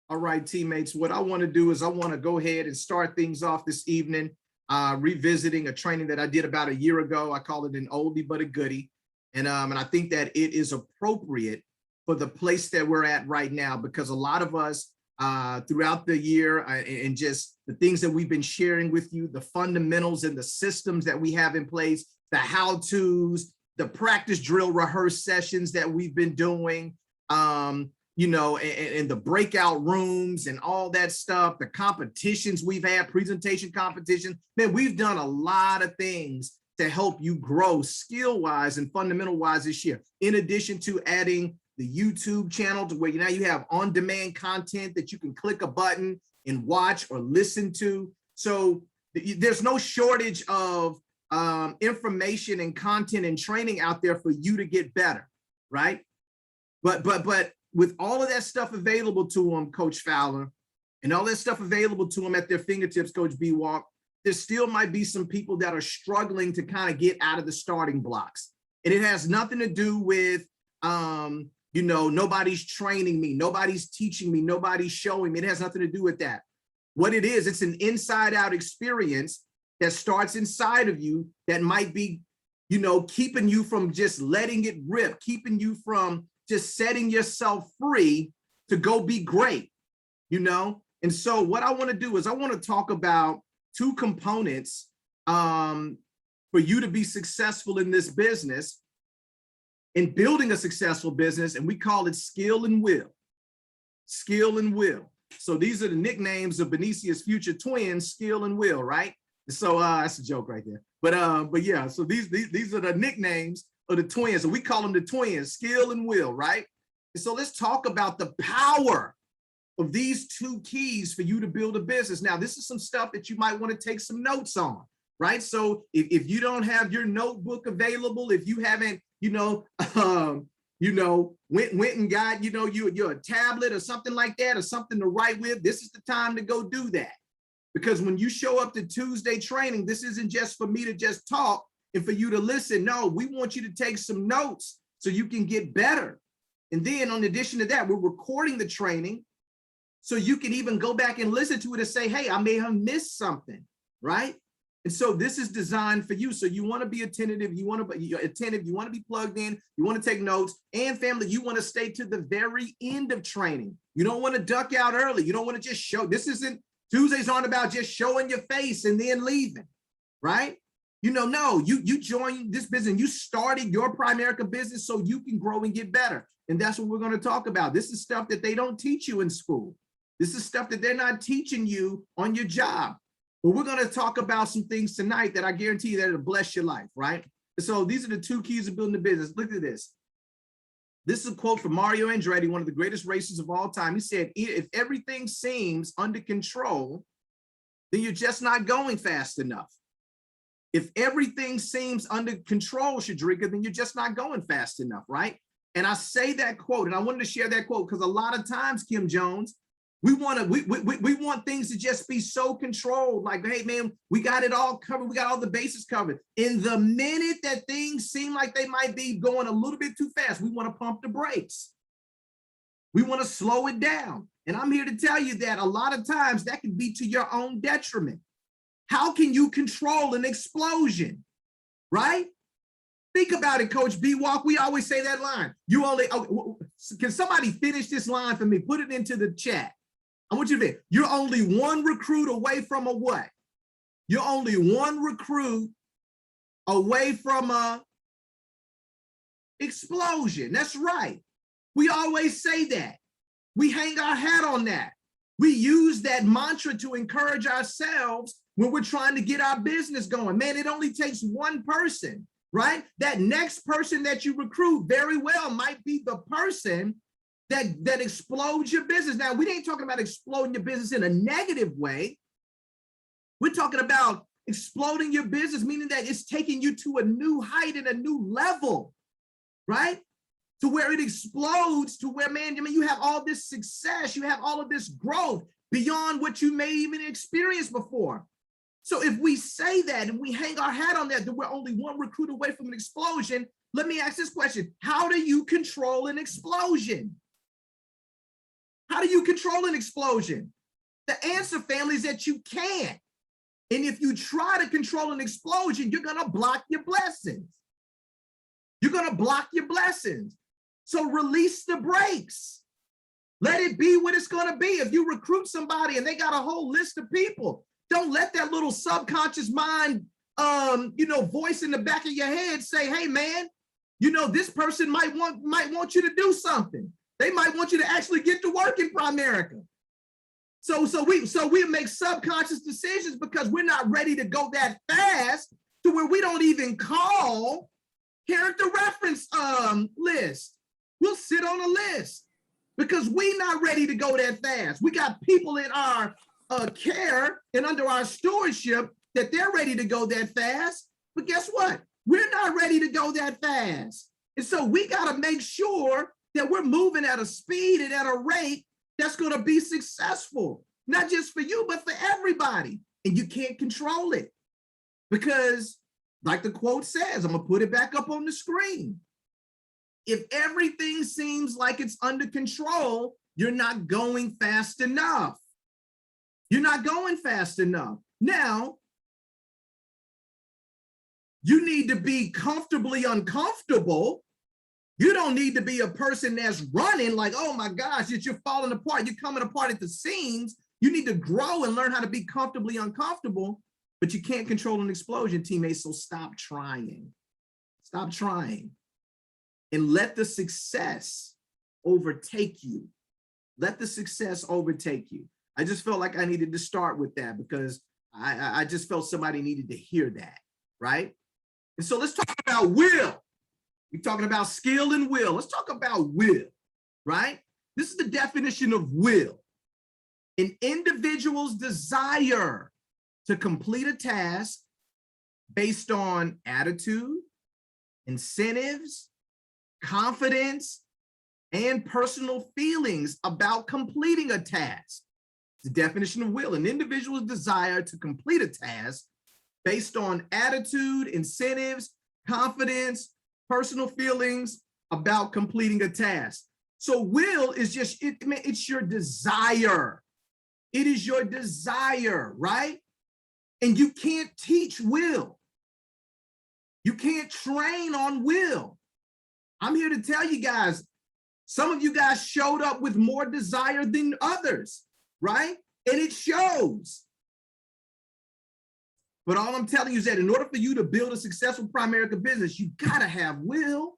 All right, teammates, what I want to do is I want to go ahead and start things off this evening, revisiting a training that I did about a year ago. I call it an oldie but a goodie. And I think that it is appropriate for the place that we're at right now, because a lot of us throughout the year and just the things that we've been sharing with you, the fundamentals and the systems that we have in place, the how-tos, the practice drill rehearse sessions that we've been doing, you know, and the breakout rooms and all that stuff, the competitions we've had, presentation competition, man, we've done a lot of things to help you grow skill-wise and fundamental-wise this year. In addition to adding the YouTube channel to where now you have on-demand content that you can click a button and watch or listen to. So there's no shortage of information and content and training out there for you to get better, right? But with all of that stuff available to them, Coach Fowler, and all that stuff available to them at their fingertips, Coach B-Walk, there still might be some people that are struggling to kind of get out of the starting blocks. And it has nothing to do with, you know, nobody's training me, nobody's teaching me, nobody's showing me. It has nothing to do with that. What it is, it's an inside out experience that starts inside of you that might be, you know, keeping you from just letting it rip, keeping you from just setting yourself free to go be great, you know? And so what I want to do is I want to talk about two components for you to be successful in this business, in building a successful business, and we call it skill and will. Skill and will. So these are the nicknames of Benicia's future twins, Skill and Will, right? So that's a joke right there. But yeah, so these are the nicknames of the twins. So we call them the twins, Skill and Will, right? And so let's talk about the power of these two keys for you to build a business. Now, this is some stuff that you might want to take some notes on, right? So if you don't have your notebook available, if you haven't, went and got, your tablet or something like that, or something to write with, this is the time to go do that. Because when you show up to Tuesday training, this isn't just for me to just talk and for you to listen. No, we want you to take some notes so you can get better. And then in addition to that, we're recording the training so you can even go back and listen to it and say, hey, I may have missed something, right? And so this is designed for you. So you want to be attentive, you want to be plugged in, you want to take notes, and family, you want to stay to the very end of training. You don't want to duck out early. You don't want to just show. Tuesdays aren't about just showing your face and then leaving, right? No, you joined this business, you started your Primerica business so you can grow and get better. And that's what we're going to talk about. This is stuff that they don't teach you in school. This is stuff that they're not teaching you on your job. But we're going to talk about some things tonight that I guarantee you that it'll bless your life, right? And so these are the two keys of building a business. Look at this. This is a quote from Mario Andretti, one of the greatest racers of all time. He said, if everything seems under control, then you're just not going fast enough. If everything seems under control, Shadrika, then you're just not going fast enough, right? And I say that quote, and I wanted to share that quote because a lot of times, Kim Jones, we want things to just be so controlled, like, hey, man, we got it all covered. We got all the bases covered. In the minute that things seem like they might be going a little bit too fast, we want to pump the brakes. We want to slow it down. And I'm here to tell you that a lot of times that can be to your own detriment. How can you control an explosion, right? Think about it, Coach B-Walk. We always say that line. Can somebody finish this line for me? Put it into the chat. I want you to be, you're only one recruit away from a what? You're only one recruit away from a explosion. That's right. We always say that. We hang our hat on that. We use that mantra to encourage ourselves when we're trying to get our business going. Man, it only takes one person, right? That next person that you recruit very well might be the person that explodes your business. Now, we ain't talking about exploding your business in a negative way. We're talking about exploding your business, meaning that it's taking you to a new height and a new level, right? To where it explodes, to where, man, I mean, you have all this success, you have all of this growth beyond what you may even experience before. So if we say that and we hang our hat on that we're only one recruit away from an explosion, let me ask this question. How do you control an explosion? How do you control an explosion? The answer, family, is that you can't. And if you try to control an explosion, you're going to block your blessings. You're going to block your blessings. So release the brakes. Let it be what it's going to be. If you recruit somebody and they got a whole list of people, don't let that little subconscious mind, voice in the back of your head say, hey, man, this person might want you to do something. They might want you to actually get to work in Primerica. So we make subconscious decisions because we're not ready to go that fast to where we don't even call character reference list. We'll sit on a list because we're not ready to go that fast. We got people in our care and under our stewardship that they're ready to go that fast. But guess what? We're not ready to go that fast. And so we got to make sure that we're moving at a speed and at a rate that's going to be successful, not just for you, but for everybody. And you can't control it because, like the quote says, I'm going to put it back up on the screen. If everything seems like it's under control, you're not going fast enough. You're not going fast enough. Now, you need to be comfortably uncomfortable. You don't need to be a person that's running like, oh my gosh, you're falling apart. You're coming apart at the seams. You need to grow and learn how to be comfortably uncomfortable, but you can't control an explosion, teammates. So stop trying. Stop trying and let the success overtake you. Let the success overtake you. I just felt like I needed to start with that because I just felt somebody needed to hear that, right? And so let's talk about will. We're talking about skill and will. Let's talk about will, right? This is the definition of will. An individual's desire to complete a task based on attitude, incentives, confidence, and personal feelings about completing a task. The definition of will, an individual's desire to complete a task based on attitude, incentives, confidence, personal feelings about completing a task. So will is just, it's your desire. It is your desire, right? And you can't teach will. You can't train on will. I'm here to tell you guys, some of you guys showed up with more desire than others, right? And it shows. But all I'm telling you is that in order for you to build a successful Primerica business, you gotta have will.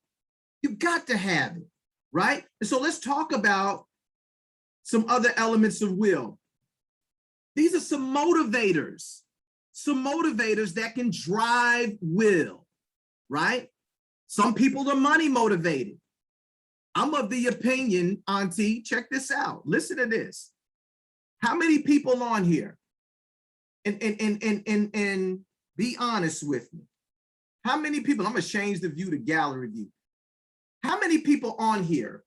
You got to have it, right? And so let's talk about some other elements of will. These are some motivators that can drive will, right? Some people are money motivated. I'm of the opinion, Auntie, check this out. Listen to this. How many people on here? And be honest with me. How many people, I'm gonna change the view to gallery view. How many people on here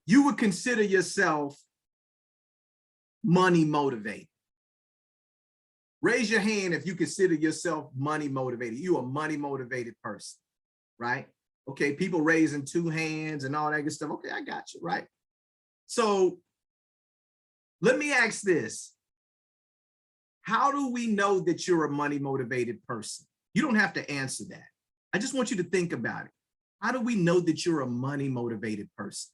you would consider yourself money motivated? Raise your hand if you consider yourself money motivated. You a money motivated person, right? Okay, people raising 2 hands and all that good stuff. Okay, I got you, right? So let me ask this. How do we know that you're a money motivated person? You don't have to answer that. I just want you to think about it. How do we know that you're a money motivated person?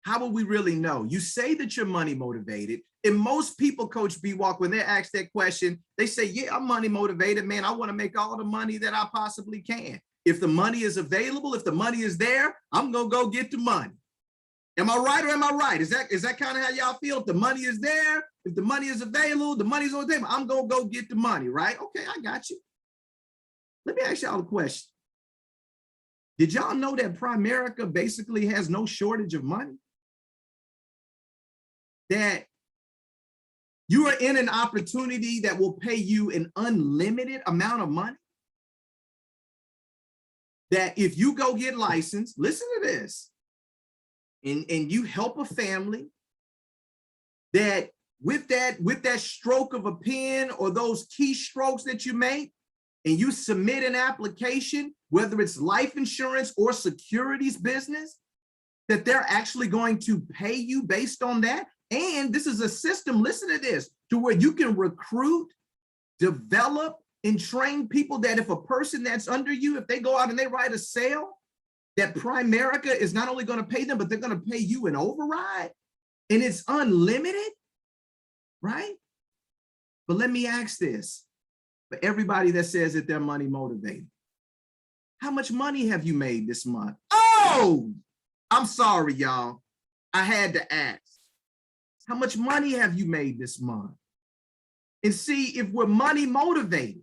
How will we really know? You say that you're money motivated, and most people, Coach B Walk, when they're asked that question, they say, yeah, I'm money motivated, man. I want to make all the money that I possibly can. If the money is available, if the money is there, I'm going to go get the money. Am I right or am I right? Is that kind of how y'all feel? If the money is there, if the money is available, the money's on the table, I'm going to go get the money, right? Okay, I got you. Let me ask y'all a question. Did y'all know that Primerica basically has no shortage of money? That you are in an opportunity that will pay you an unlimited amount of money? That if you go get licensed, listen to this, and you help a family, that with that stroke of a pen or those keystrokes that you make, and you submit an application, whether it's life insurance or securities business, that they're actually going to pay you based on that. And this is a system, listen to this, to where you can recruit, develop, and train people that if a person that's under you, if they go out and they write a sale, that Primerica is not only going to pay them, but they're going to pay you an override, and it's unlimited, right? But let me ask this, for everybody that says that they're money motivated, how much money have you made this month? Oh, I'm sorry, y'all. I had to ask. How much money have you made this month? And see, if we're money motivated,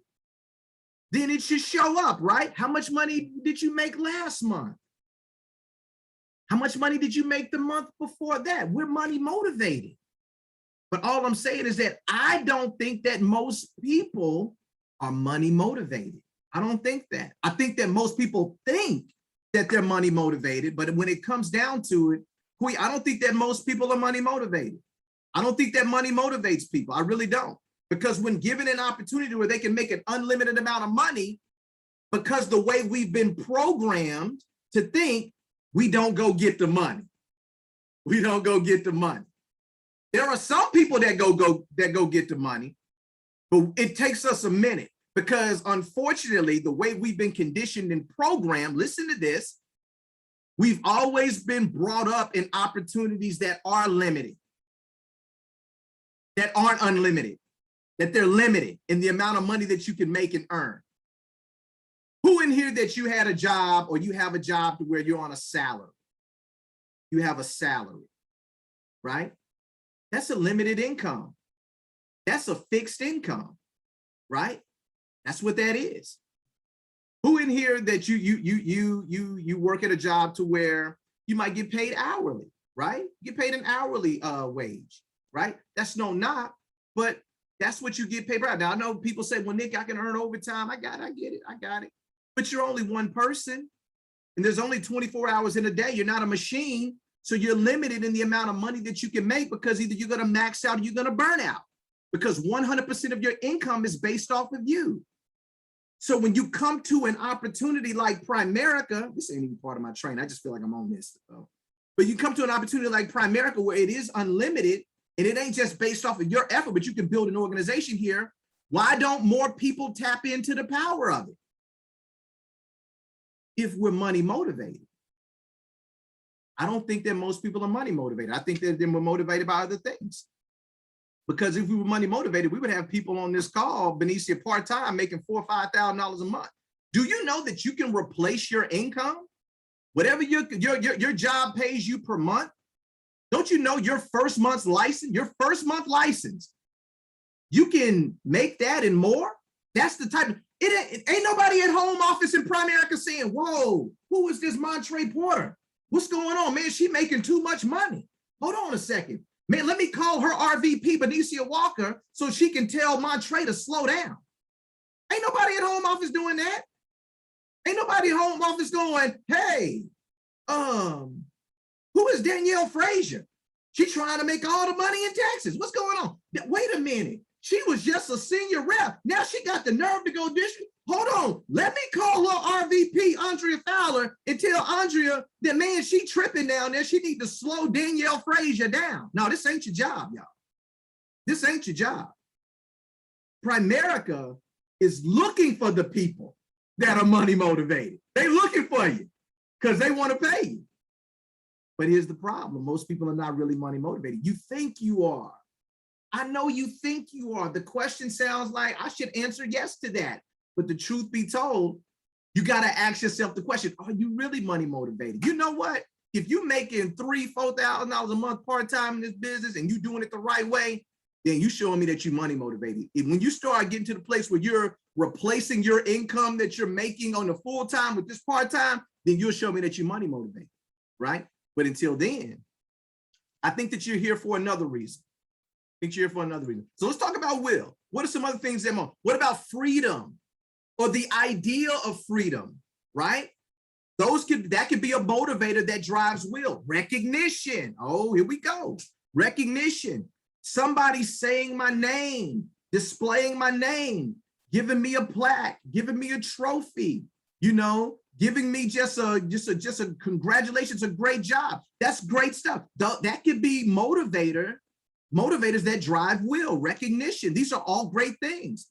then it should show up, right? How much money did you make last month? How much money did you make the month before that? We're money motivated. But all I'm saying is that I don't think that most people are money motivated. I don't think that. I think that most people think that they're money motivated, but when it comes down to it, I don't think that most people are money motivated. I don't think that money motivates people. I really don't. Because when given an opportunity where they can make an unlimited amount of money, because the way we've been programmed to think, we don't go get the money. We don't go get the money. There are some people that go get the money, but it takes us a minute because unfortunately, the way we've been conditioned and programmed, listen to this, we've always been brought up in opportunities that are limited, that aren't unlimited, that they're limited in the amount of money that you can make and earn. Who in here that you had a job or you have a job to where you're on a salary? You have a salary, right? That's a limited income. That's a fixed income, right? That's what that is. Who in here that you work at a job to where you might get paid hourly, right? You get paid an hourly wage, right? That's no knock, but that's what you get paid by. Now I know people say, well, Nick, I can earn overtime. I get it. But you're only one person and there's only 24 hours in a day. You're not a machine. So you're limited in the amount of money that you can make because either you're going to max out or you're going to burn out because 100% of your income is based off of you. So when you come to an opportunity like Primerica, this ain't even part of my training. I just feel like I'm on this though. But you come to an opportunity like Primerica where it is unlimited and it ain't just based off of your effort, but you can build an organization here. Why don't more people tap into the power of it? If we're money motivated. I don't think that most people are money motivated. I think that they're motivated by other things. Because if we were money motivated, we would have people on this call, Benicia, part-time, making $4,000 or $5,000 a month. Do you know that you can replace your income? Whatever your job pays you per month, don't you know your first month license, you can make that and more? That's the type of, it ain't nobody at home office in Primerica saying, whoa, who is this Montre Porter? What's going on, man? She making too much money. Hold on a second. Man, let me call her RVP, Benicia Walker, so she can tell Montre to slow down. Ain't nobody at home office doing that. Ain't nobody at home office going, hey, who is Danielle Frazier? She trying to make all the money in Texas. What's going on? Wait a minute. She was just a senior rep. Now she got the nerve to go district. Hold on. Let me call her RVP, Andrea Fowler, and tell Andrea that, man, she tripping down there. She need to slow Danielle Frazier down. No, this ain't your job, y'all. This ain't your job. Primerica is looking for the people that are money motivated. They looking for you because they want to pay you. But here's the problem. Most people are not really money motivated. You think you are. I know you think you are. The question sounds like I should answer yes to that. But the truth be told, you got to ask yourself the question, are you really money motivated? You know what? If you're making $3,000, $4,000 a month part-time in this business and you're doing it the right way, then you showing me that you're money motivated. And when you start getting to the place where you're replacing your income that you're making on the full-time with this part-time, then you'll show me that you're money motivated, right? But until then, I think that you're here for another reason. So let's talk about will. What are some other things that what about freedom or the idea of freedom, right? That could be a motivator that drives will. Recognition. Oh, here we go. Recognition. Somebody saying my name, displaying my name, giving me a plaque, giving me a trophy, giving me just a congratulations, a great job. That's great stuff. That could be motivators that drive will, recognition. These are all great things.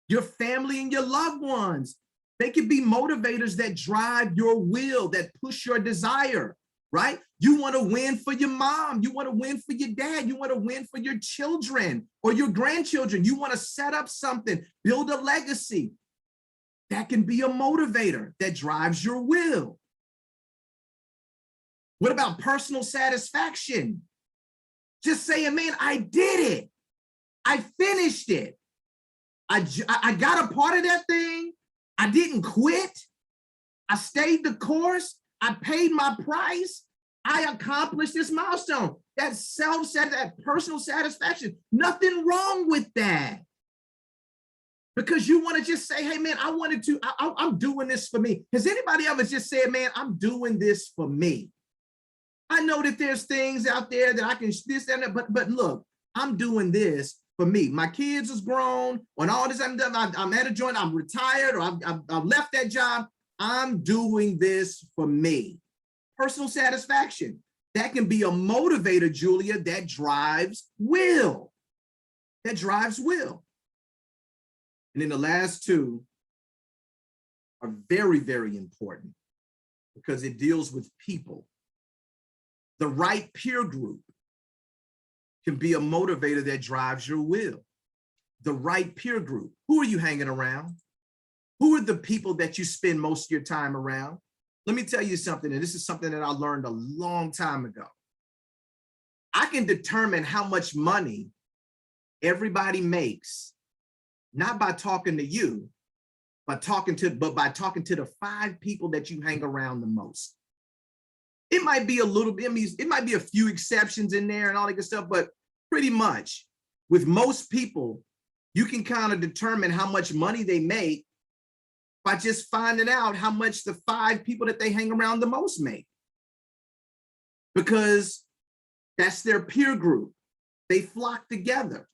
Your family and your loved ones, they could be motivators that drive your will, that push your desire, right? You want to win for your mom. You want to win for your dad. You want to win for your children or your grandchildren. You want to set up something, build a legacy. That can be a motivator that drives your will. What about personal satisfaction? Just saying, man, I did it. I finished it. I got a part of that thing. I didn't quit. I stayed the course. I paid my price. I accomplished this milestone. That's that personal satisfaction. Nothing wrong with that. Because you want to just say, hey, man, I'm doing this for me. Has anybody ever just said, man, I'm doing this for me? I know that there's things out there that I can this and that, but look, I'm doing this for me. My kids is grown. When all this I'm done, I'm at a joint, I'm retired, or I've left that job. I'm doing this for me. Personal satisfaction. That can be a motivator, Julia, that drives will. That drives will. And then the last two are very, very important because it deals with people. The right peer group can be a motivator that drives your will. The right peer group. Who are you hanging around? Who are the people that you spend most of your time around? Let me tell you something, and this is something that I learned a long time ago. I can determine how much money everybody makes, not by talking to you, but by talking to the 5 people that you hang around the most. It might be a little bit, it might be a few exceptions in there and all that good stuff, but pretty much with most people, you can kind of determine how much money they make by just finding out how much the 5 people that they hang around the most make. Because that's their peer group. They flock together.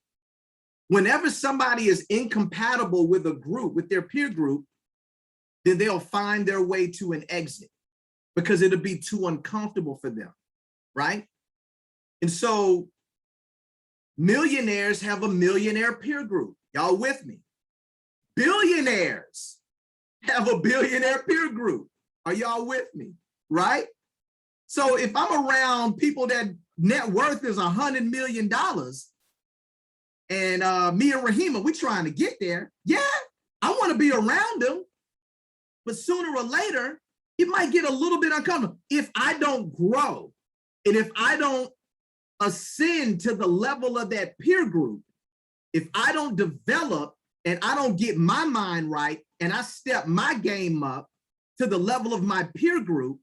Whenever somebody is incompatible with a group, with their peer group, then they'll find their way to an exit because it'll be too uncomfortable for them, right? And so millionaires have a millionaire peer group. Y'all with me? Billionaires have a billionaire peer group. Are y'all with me, right? So if I'm around people that net worth is $100 million and me and Rahima, we trying to get there, yeah, I want to be around them, but sooner or later, it might get a little bit uncomfortable. If I don't grow and if I don't ascend to the level of that peer group, if I don't develop and I don't get my mind right and I step my game up to the level of my peer group,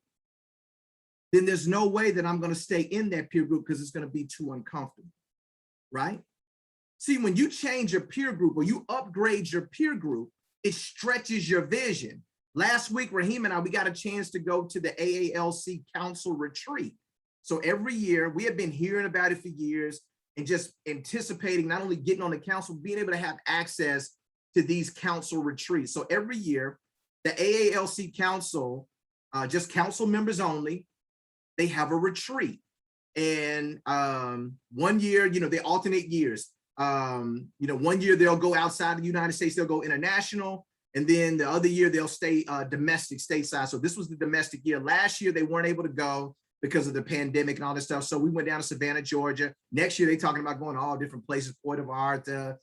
then there's no way that I'm going to stay in that peer group because it's going to be too uncomfortable, right? See, when you change your peer group or you upgrade your peer group, it stretches your vision. Last week, Raheem and I, we got a chance to go to the AALC Council Retreat. So every year, we have been hearing about it for years and just anticipating not only getting on the council, being able to have access to these council retreats. So every year, the AALC Council, just council members only, they have a retreat. And 1 year, they alternate years. 1 year they'll go outside the United States, they'll go international. And then the other year they'll stay domestic, stateside. So this was the domestic year. Last year, they weren't able to go because of the pandemic and all this stuff. So we went down to Savannah, Georgia. Next year, they're talking about going to all different places, Port of Arthur,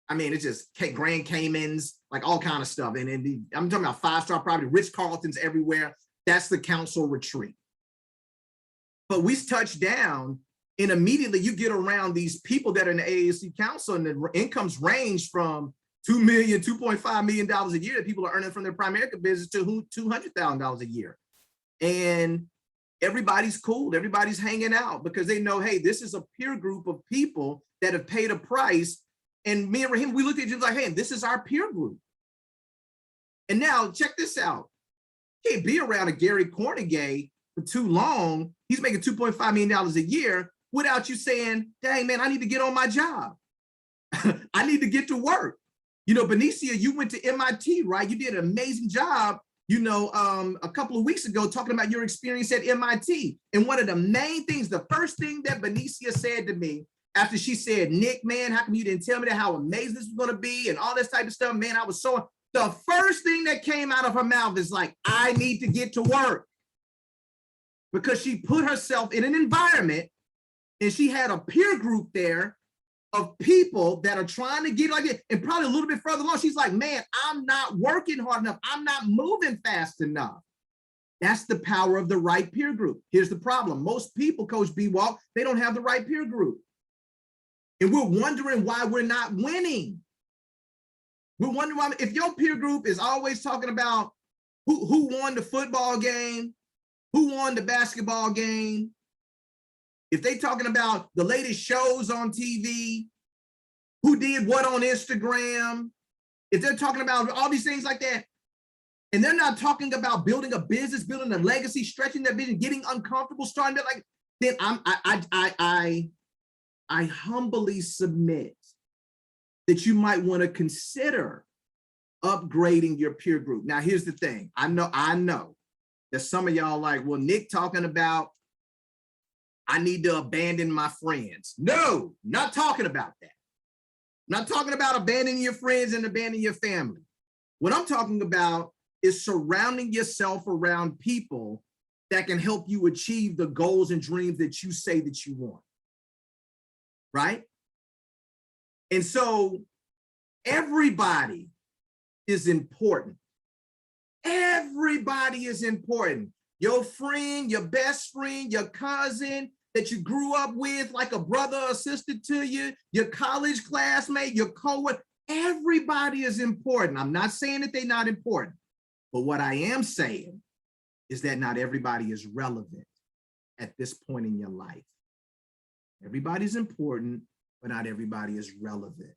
it's just Grand Caymans, like all kind of stuff. And I'm talking about 5-star property, Ritz-Carltons everywhere. That's the council retreat. But we touched down and immediately you get around these people that are in the AAC Council and the incomes range from $2 million, $2.5 million a year that people are earning from their primary business to $200,000 a year. And everybody's cool. Everybody's hanging out because they know, hey, this is a peer group of people that have paid a price. And me and Raheem, we looked at each other like, hey, this is our peer group. And now check this out. You can't be around a Gary Cornegay for too long. He's making $2.5 million a year without you saying, dang, man, I need to get on my job. I need to get to work. You know, Benicia, you went to MIT, right? You did an amazing job, you know, a couple of weeks ago talking about your experience at MIT. And one of the main things, the first thing that Benicia said to me after she said, Nick, man, how come you didn't tell me that, how amazing this was going to be and all this type of stuff, man, I was so, the first thing that came out of her mouth is like, I need to get to work. Because she put herself in an environment and she had a peer group there of people that are trying to get like it, and probably a little bit further along, she's like, man, I'm not working hard enough. I'm not moving fast enough. That's the power of the right peer group. Here's the problem. Most people, Coach B-Walk, they don't have the right peer group. And we're wondering why we're not winning. We're wondering why, if your peer group is always talking about who won the football game, who won the basketball game, if they talking about the latest shows on TV, who did what on Instagram, if they're talking about all these things like that, and they're not talking about building a business, building a legacy, stretching that vision, getting uncomfortable, starting to like, then I humbly submit that you might want to consider upgrading your peer group. Now, here's the thing. I know that some of y'all like, well, Nick talking about I need to abandon my friends. No, not talking about that. Not talking about abandoning your friends and abandoning your family. What I'm talking about is surrounding yourself around people that can help you achieve the goals and dreams that you say that you want. Right? And so everybody is important. Everybody is important. Your friend, your best friend, your cousin that you grew up with, like a brother or sister to you, your college classmate, your coworker, everybody is important. I'm not saying that they're not important, but what I am saying is that not everybody is relevant at this point in your life. Everybody's important, but not everybody is relevant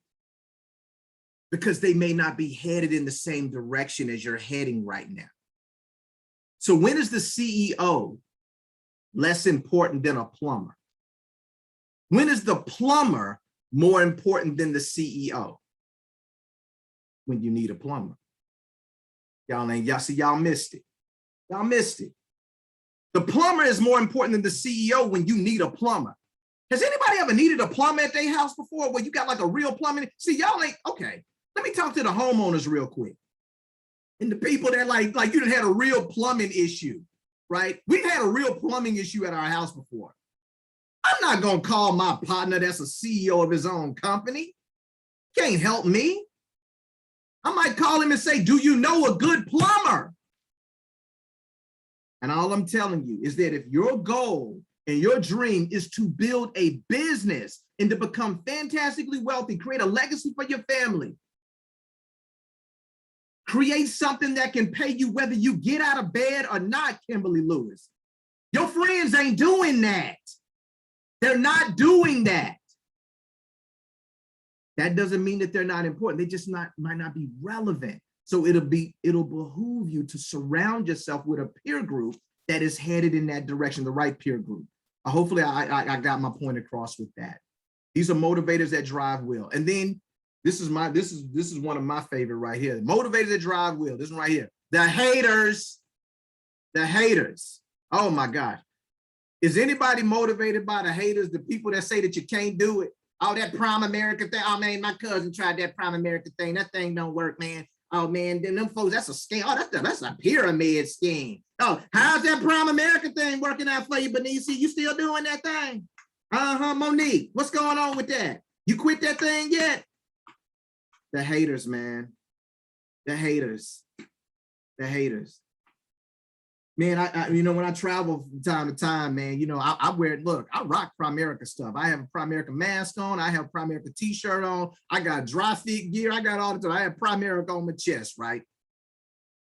because they may not be headed in the same direction as you're heading right now. So when is the CEO less important than a plumber? When is the plumber more important than the CEO? When you need a plumber. Y'all missed it. Y'all missed it. The plumber is more important than the CEO when you need a plumber. Has anybody ever needed a plumber at their house before where you got like a real plumbing? See, y'all ain't, okay, let me talk to the homeowners real quick. And the people that like you done had a real plumbing issue, right? We've had a real plumbing issue at our house before. I'm not gonna call my partner that's a CEO of his own company. Can't help me. I might call him and say, do you know a good plumber? And all I'm telling you is that if your goal and your dream is to build a business and to become fantastically wealthy, create a legacy for your family, create something that can pay you whether you get out of bed or not, Kimberly Lewis. Your friends ain't doing that. They're not doing that. That doesn't mean that they're not important. They just might not be relevant. So it'll behoove you to surround yourself with a peer group that is headed in that direction, the right peer group. Hopefully I got my point across with that. These are motivators that drive will. And then this is one of my favorite right here. Motivators that drive will. This one right here. The haters. The haters. Oh my gosh. Is anybody motivated by the haters, the people that say that you can't do it? Oh, that Prime America thing. Oh man, my cousin tried that Prime America thing. That thing don't work, man. Oh man, then them folks, that's a scam. Oh, that's a pyramid scheme. Oh, how's that Prime America thing working out for you, Benicia? You still doing that thing? Monique, what's going on with that? You quit that thing yet? The haters, man. The haters. The haters. Man, I when I travel from time to time, man, I wear, look, I rock Primerica stuff. I have a Primerica mask on. I have a Primerica t-shirt on. I got dry fit gear. I got all the time. I have Primerica on my chest, right?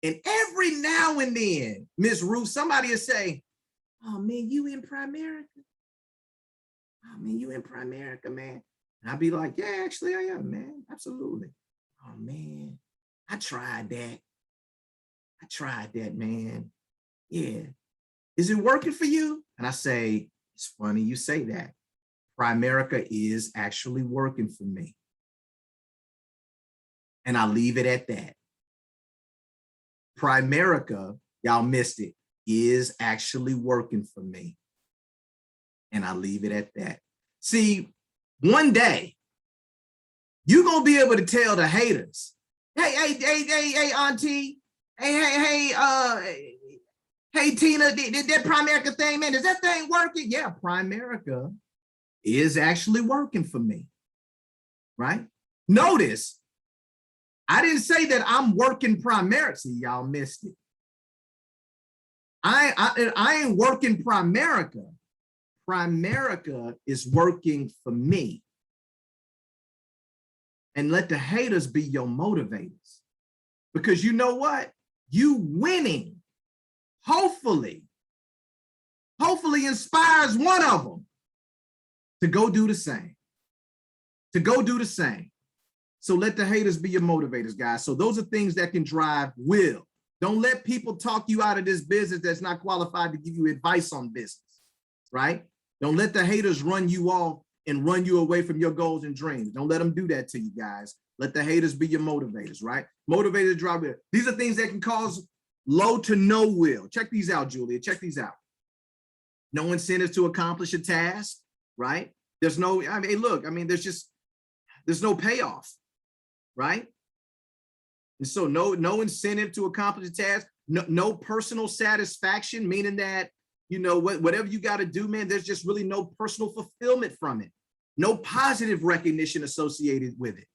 And every now and then, Miss Ruth, somebody will say, oh man, you in Primerica? Oh man, you in Primerica, man. And I'll be like, yeah, actually I am, man. Absolutely. Oh man, I tried that, man. Yeah, is it working for you? And I say, it's funny you say that. Primerica is actually working for me. And I leave it at that. Primerica, y'all missed it, is actually working for me. And I leave it at that. See, one day, you're going to be able to tell the haters, hey, auntie, hey, Tina, did that Primerica thing, man, is that thing working? Yeah, Primerica is actually working for me, right? Notice, I didn't say that I'm working Primerica. See, y'all missed it. I ain't working Primerica. Primerica is working for me. And let the haters be your motivators. Because you know what? You winning, hopefully inspires one of them to go do the same. So let the haters be your motivators, guys. So those are things that can drive will. Don't let people talk you out of this business that's not qualified to give you advice on business, right? Don't let the haters run you off and run you away from your goals and dreams. Don't let them do that to you, guys. Let the haters be your motivators, right? Motivators drive will. These are things that can cause low to no will. Check these out, Julia. Check these out. No incentive to accomplish a task, right? There's no, I mean, look, I mean, there's no payoff, right? And so no incentive to accomplish a task, no personal satisfaction, meaning that, you know, whatever you got to do, man, there's just really no personal fulfillment from it. No positive recognition associated with it.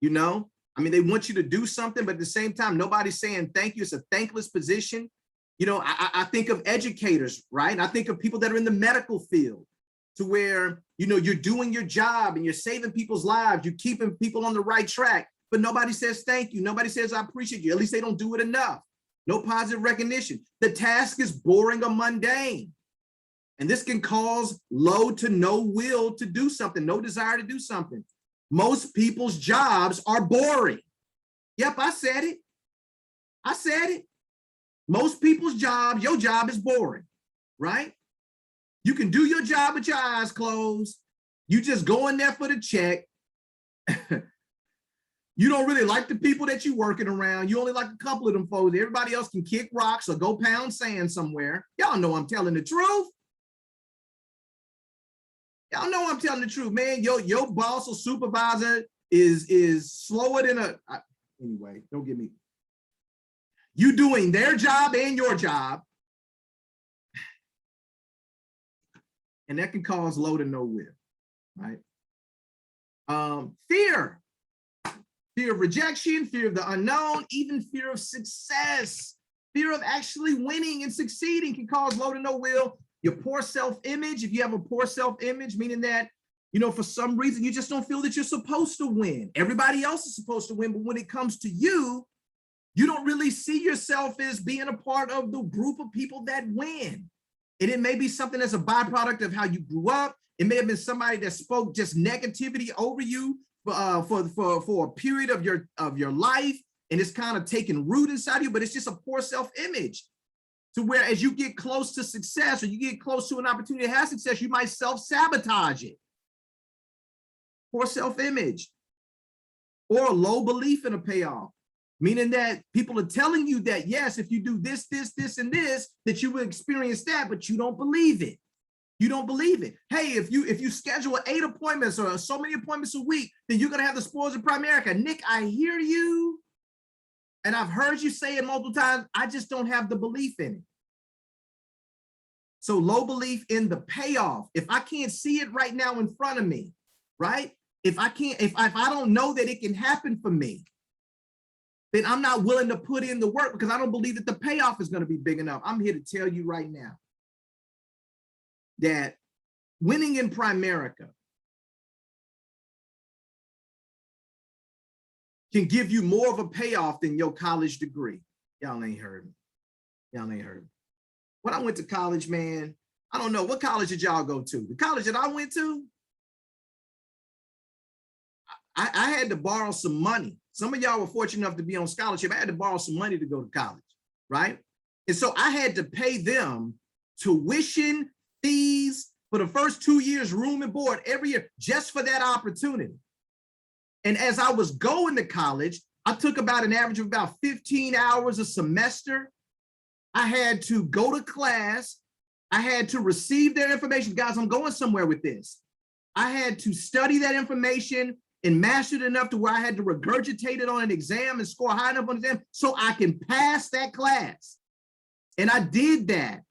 You know, I mean, they want you to do something, but at the same time, nobody's saying thank you. It's a thankless position. You know, I think of educators, right? And I think of people that are in the medical field to where, you know, you're doing your job and you're saving people's lives. You're keeping people on the right track, but nobody says thank you. Nobody says I appreciate you. At least they don't do it enough. No positive recognition. The task is boring or mundane. And this can cause low to no will to do something, no desire to do something. Most people's jobs are boring. Yep, I said it. I said it. Most people's jobs, your job is boring, right? You can do your job with your eyes closed. You just go in there for the check. You don't really like the people that you're working around. You only like a couple of them folks. Everybody else can kick rocks or go pound sand somewhere. Y'all know I'm telling the truth. Y'all know I'm telling the truth, man. Your boss or supervisor is slower than anyway, don't get me. You doing their job and your job. And that can cause low to no will, right? Fear of rejection, fear of the unknown, even fear of success. Fear of actually winning and succeeding can cause low to no will. Your poor self-image, if you have a poor self-image, meaning that, you know, for some reason, you just don't feel that you're supposed to win. Everybody else is supposed to win, but when it comes to you, you don't really see yourself as being a part of the group of people that win. And it may be something that's a byproduct of how you grew up. It may have been somebody that spoke just negativity over you for a period of your life, and it's kind of taken root inside you, but it's just a poor self-image. To where as you get close to success or you get close to an opportunity to have success, you might self-sabotage it. Poor self-image or a low belief in a payoff, meaning that people are telling you that, yes, if you do this, and this, that you will experience that, but you don't believe it. You don't believe it. Hey, if you schedule 8 appointments or so many appointments a week, then you're going to have the spoils of Primerica. Nick, I hear you. And I've heard you say it multiple times. I just don't have the belief in it. So low belief in the payoff. If I can't see it right now in front of me, right? If I don't know that it can happen for me, then I'm not willing to put in the work because I don't believe that the payoff is going to be big enough. I'm here to tell you right now that winning in Primerica can give you more of a payoff than your college degree. Y'all ain't heard me. Y'all ain't heard me. When I went to college, man, I don't know, what college did y'all go to? The college that I went to, I had to borrow some money. Some of y'all were fortunate enough to be on scholarship. I had to borrow some money to go to college, right? And so I had to pay them tuition, fees for the first 2 years, room and board every year, just for that opportunity. And as I was going to college, I took about an average of about 15 hours a semester. I had to go to class. I had to receive their information. Guys, I'm going somewhere with this. I had to study that information and master it enough to where I had to regurgitate it on an exam and score high enough on an exam so I can pass that class. And I did that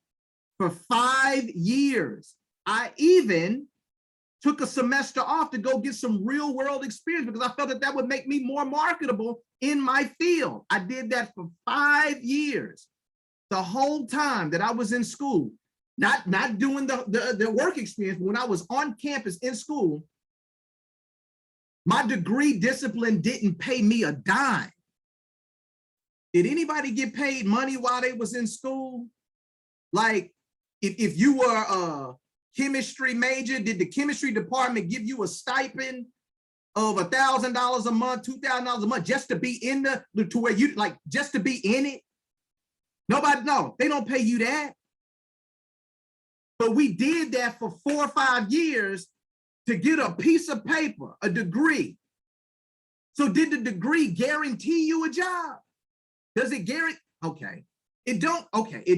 for 5 years. I even took a semester off to go get some real world experience because I felt that that would make me more marketable in my field. I did that for 5 years, the whole time that I was in school, not doing the work experience, but when I was on campus in school, my degree discipline didn't pay me a dime. Did anybody get paid money while they was in school? Like, if you were a chemistry major, did the chemistry department give you a stipend of $1,000 a month, $2,000 a month just to be in to where you like just to be in it? Nobody, no, they don't pay you that. But we did that for 4 or 5 years to get a piece of paper, a degree. So did the degree guarantee you a job? Does it guarantee? Okay. It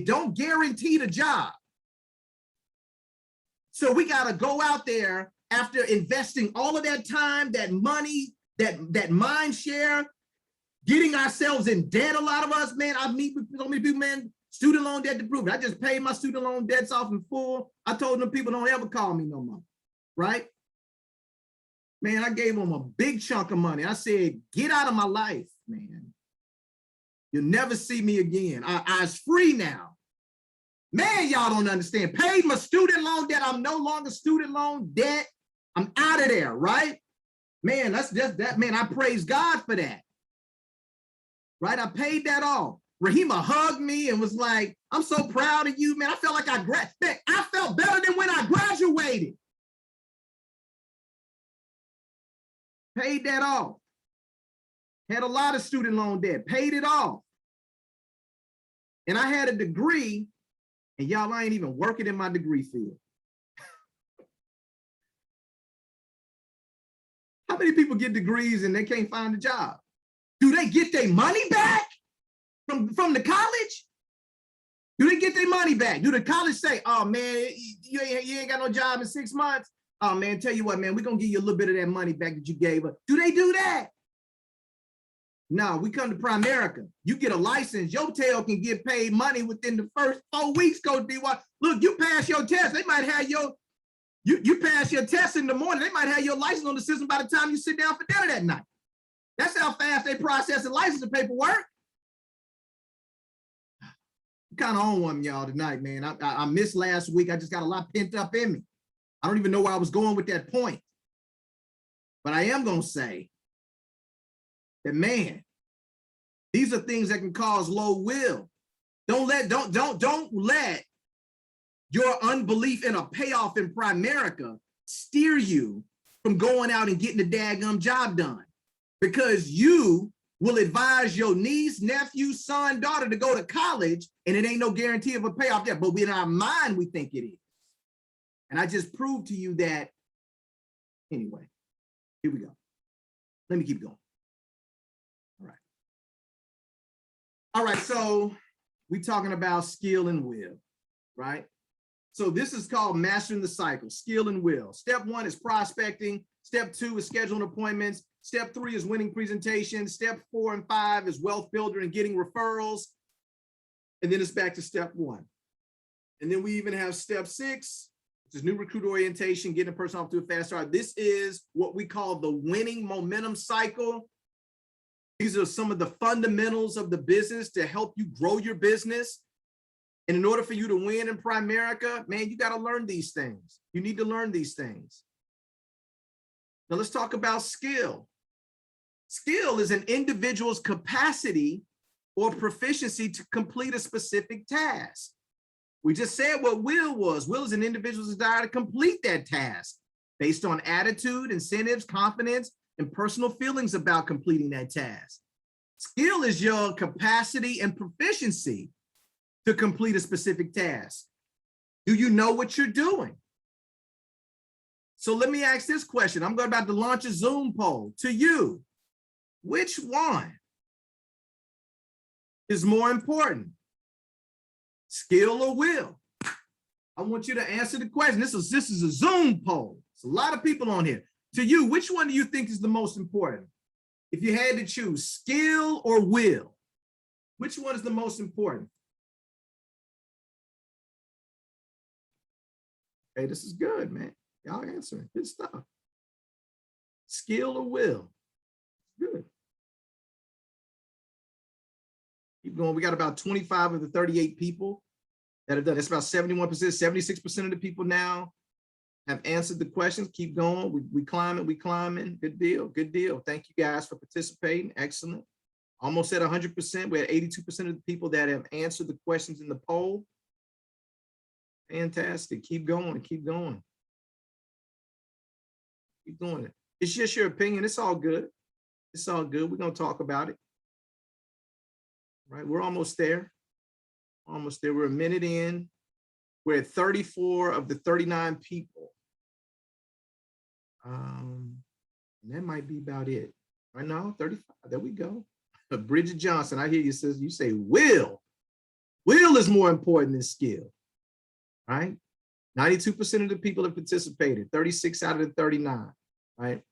don't guarantee the job. So we got to go out there after investing all of that time, that money, that mind share, getting ourselves in debt. A lot of us, man, I meet with so many people, man, student loan debt to prove it. I just paid my student loan debts off in full. I told them people don't ever call me no more, right? Man, I gave them a big chunk of money. I said, get out of my life, man. You'll never see me again. I was free now. Man, y'all don't understand. Paid my student loan debt. I'm no longer student loan debt. I'm out of there, right? Man, that's just that. Man, I praise God for that. Right? I paid that off. Rahima hugged me and was like, I'm so proud of you, man. I felt like I felt better than when I graduated. Paid that off. Had a lot of student loan debt, paid it off. And I had a degree, and y'all, I ain't even working in my degree field. How many people get degrees and they can't find a job? Do they get their money back from the college? Do they get their money back? Do the college say, oh man, you ain't got no job in 6 months? Oh man, tell you what, man, we're gonna give you a little bit of that money back that you gave us. Do they do that? No, we come to Primerica. You get a license, your tail can get paid money within the first 4 weeks, Coach D.Y. Look, you pass your test, they might have you pass your test in the morning, they might have your license on the system by the time you sit down for dinner that night. That's how fast they process the license paperwork. I'm kind of on one, y'all, tonight, man. I missed last week. I just got a lot pent up in me. I don't even know where I was going with that point. But I am going to say that, man, these are things that can cause low will. Don't let your unbelief in a payoff in Primerica steer you from going out and getting the daggum job done, because you will advise your niece, nephew, son, daughter to go to college, and it ain't no guarantee of a payoff there, but in our mind, we think it is. And I just proved to you that. Anyway, here we go. Let me keep going. All right, so we're talking about skill and will, right? So this is called mastering the cycle, skill and will. Step 1 is prospecting. Step 2 is scheduling appointments. Step 3 is winning presentations. Step 4 and 5 is wealth builder and getting referrals. And then it's back to step 1. And then we even have step 6, which is new recruit orientation, getting a person off to a fast start. This is what we call the winning momentum cycle. These are some of the fundamentals of the business to help you grow your business. And in order for you to win in Primerica, man, you got to learn these things. You need to learn these things. Now let's talk about skill. Skill is an individual's capacity or proficiency to complete a specific task. We just said what will was. Will is an individual's desire to complete that task based on attitude, incentives, confidence, and personal feelings about completing that task. Skill is your capacity and proficiency to complete a specific task. Do you know what you're doing? So let me ask this question. I'm about to launch a Zoom poll to you. Which one is more important? Skill or will? I want you to answer the question. This is a Zoom poll. It's a lot of people on here. To you, which one do you think is the most important? If you had to choose skill or will, which one is the most important? Hey, this is good, man. Y'all answering. Good stuff. Skill or will? Good. Keep going. We got about 25 of the 38 people that have done. That's about 71%, 76% of the people now have answered the questions. Keep going. We climbing, we climbing. Good deal, good deal. Thank you guys for participating. Excellent. Almost at 100%. We're at 82% of the people that have answered the questions in the poll. Fantastic. Keep going, keep going. Keep doing it. It's just your opinion. It's all good. It's all good. We're going to talk about it. Right, we're almost there. Almost there. We're a minute in. We're at 34 of the 39 people. And that might be about it. Right now, 35. There we go. Bridget Johnson, I hear you, sis. You say will. Will is more important than skill. Right? 92% of the people have participated. 36 out of the 39. Right?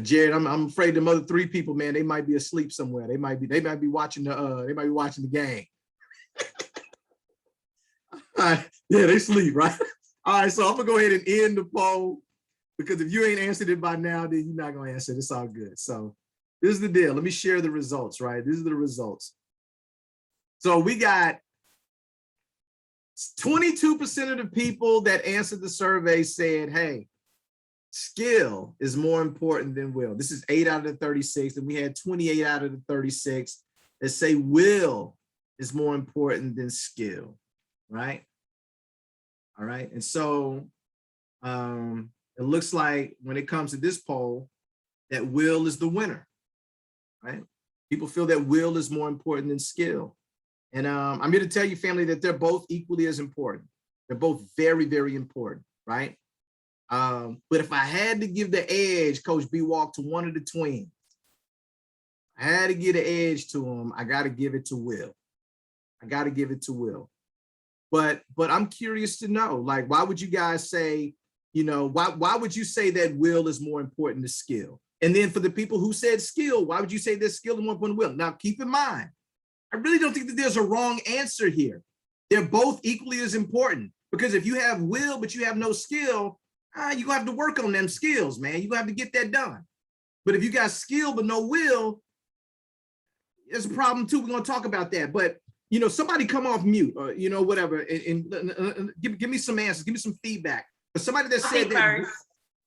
Jared, I'm afraid them other 3 people, man, they might be asleep somewhere. They might be watching the game. All right. Yeah, they sleep, right? All right, so I'm gonna go ahead and end the poll, because if you ain't answered it by now, then you're not gonna answer it. It's all good. So this is the deal. Let me share the results, right? These are the results. So we got 22% of the people that answered the survey said, hey, skill is more important than will. This is 8 out of the 36, and we had 28 out of the 36 that say will is more important than skill, right? All right, and so it looks like when it comes to this poll, that will is the winner, right? People feel that will is more important than skill. And I'm here to tell you, family, that they're both equally as important. They're both very, very important, right? But if I had to give the edge, Coach B Walk, to one of the twins, I had to give the edge to him. I got to give it to Will. I got to give it to Will. But I'm curious to know, like, why would you guys say, you know, why would you say that will is more important than skill? And then for the people who said skill, why would you say that skill is more important than will? Now, keep in mind, I really don't think that there's a wrong answer here. They're both equally as important, because if you have will, but you have no skill, you're gonna have to work on them skills, man. You're gonna have to get that done. But if you got skill but no will, there's a problem too. We're gonna talk about that. But you know, somebody come off mute, or you know, whatever, and give me some answers, give me some feedback. But somebody that said that.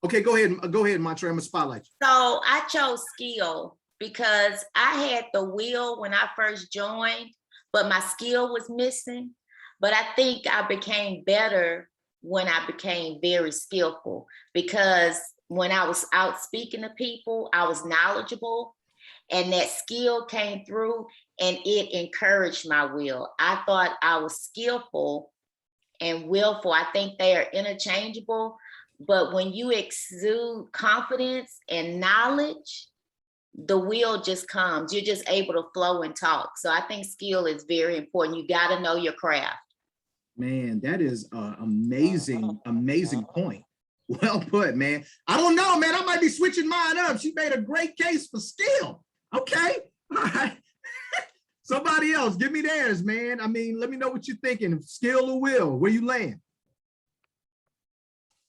Okay, go ahead, Montre. I'm gonna spotlight you. So I chose skill because I had the will when I first joined, but my skill was missing. But I think I became better when I became very skillful, because when I was out speaking to people, I was knowledgeable, and that skill came through and it encouraged my will. I thought I was skillful and willful. I think they are interchangeable, but when you exude confidence and knowledge, the will just comes. You're just able to flow and talk. So I think skill is very important. You got to know your craft. Man, that is an amazing point. Well put, man. I don't know, man. I might be switching mine up. She made a great case for skill. Okay. All right. Somebody else, give me theirs, man. I mean, let me know what you're thinking. Skill or will? Where you land?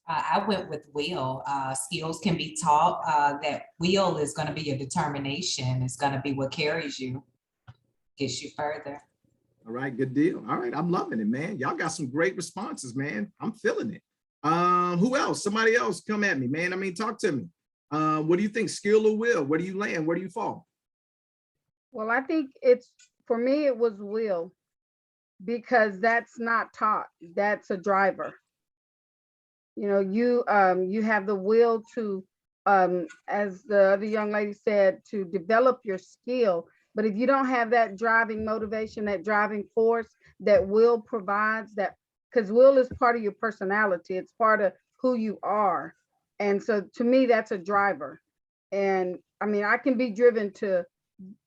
I went with will. Skills can be taught. That will is going to be your determination. It's going to be what carries you, gets you further. All right, good deal. All right, I'm loving it, man. Y'all got some great responses, man. I'm feeling it. Who else? Somebody else come at me, man. I mean, talk to me. What do you think, skill or will? Where do you land? Where do you fall? Well, I think for me, it was will, because that's not taught. That's a driver. You know, you have the will to, as the other young lady said, to develop your skill. But if you don't have that driving motivation, that driving force that will provides, that, because will is part of your personality. It's part of who you are. And so to me, that's a driver. And I mean, I can be driven to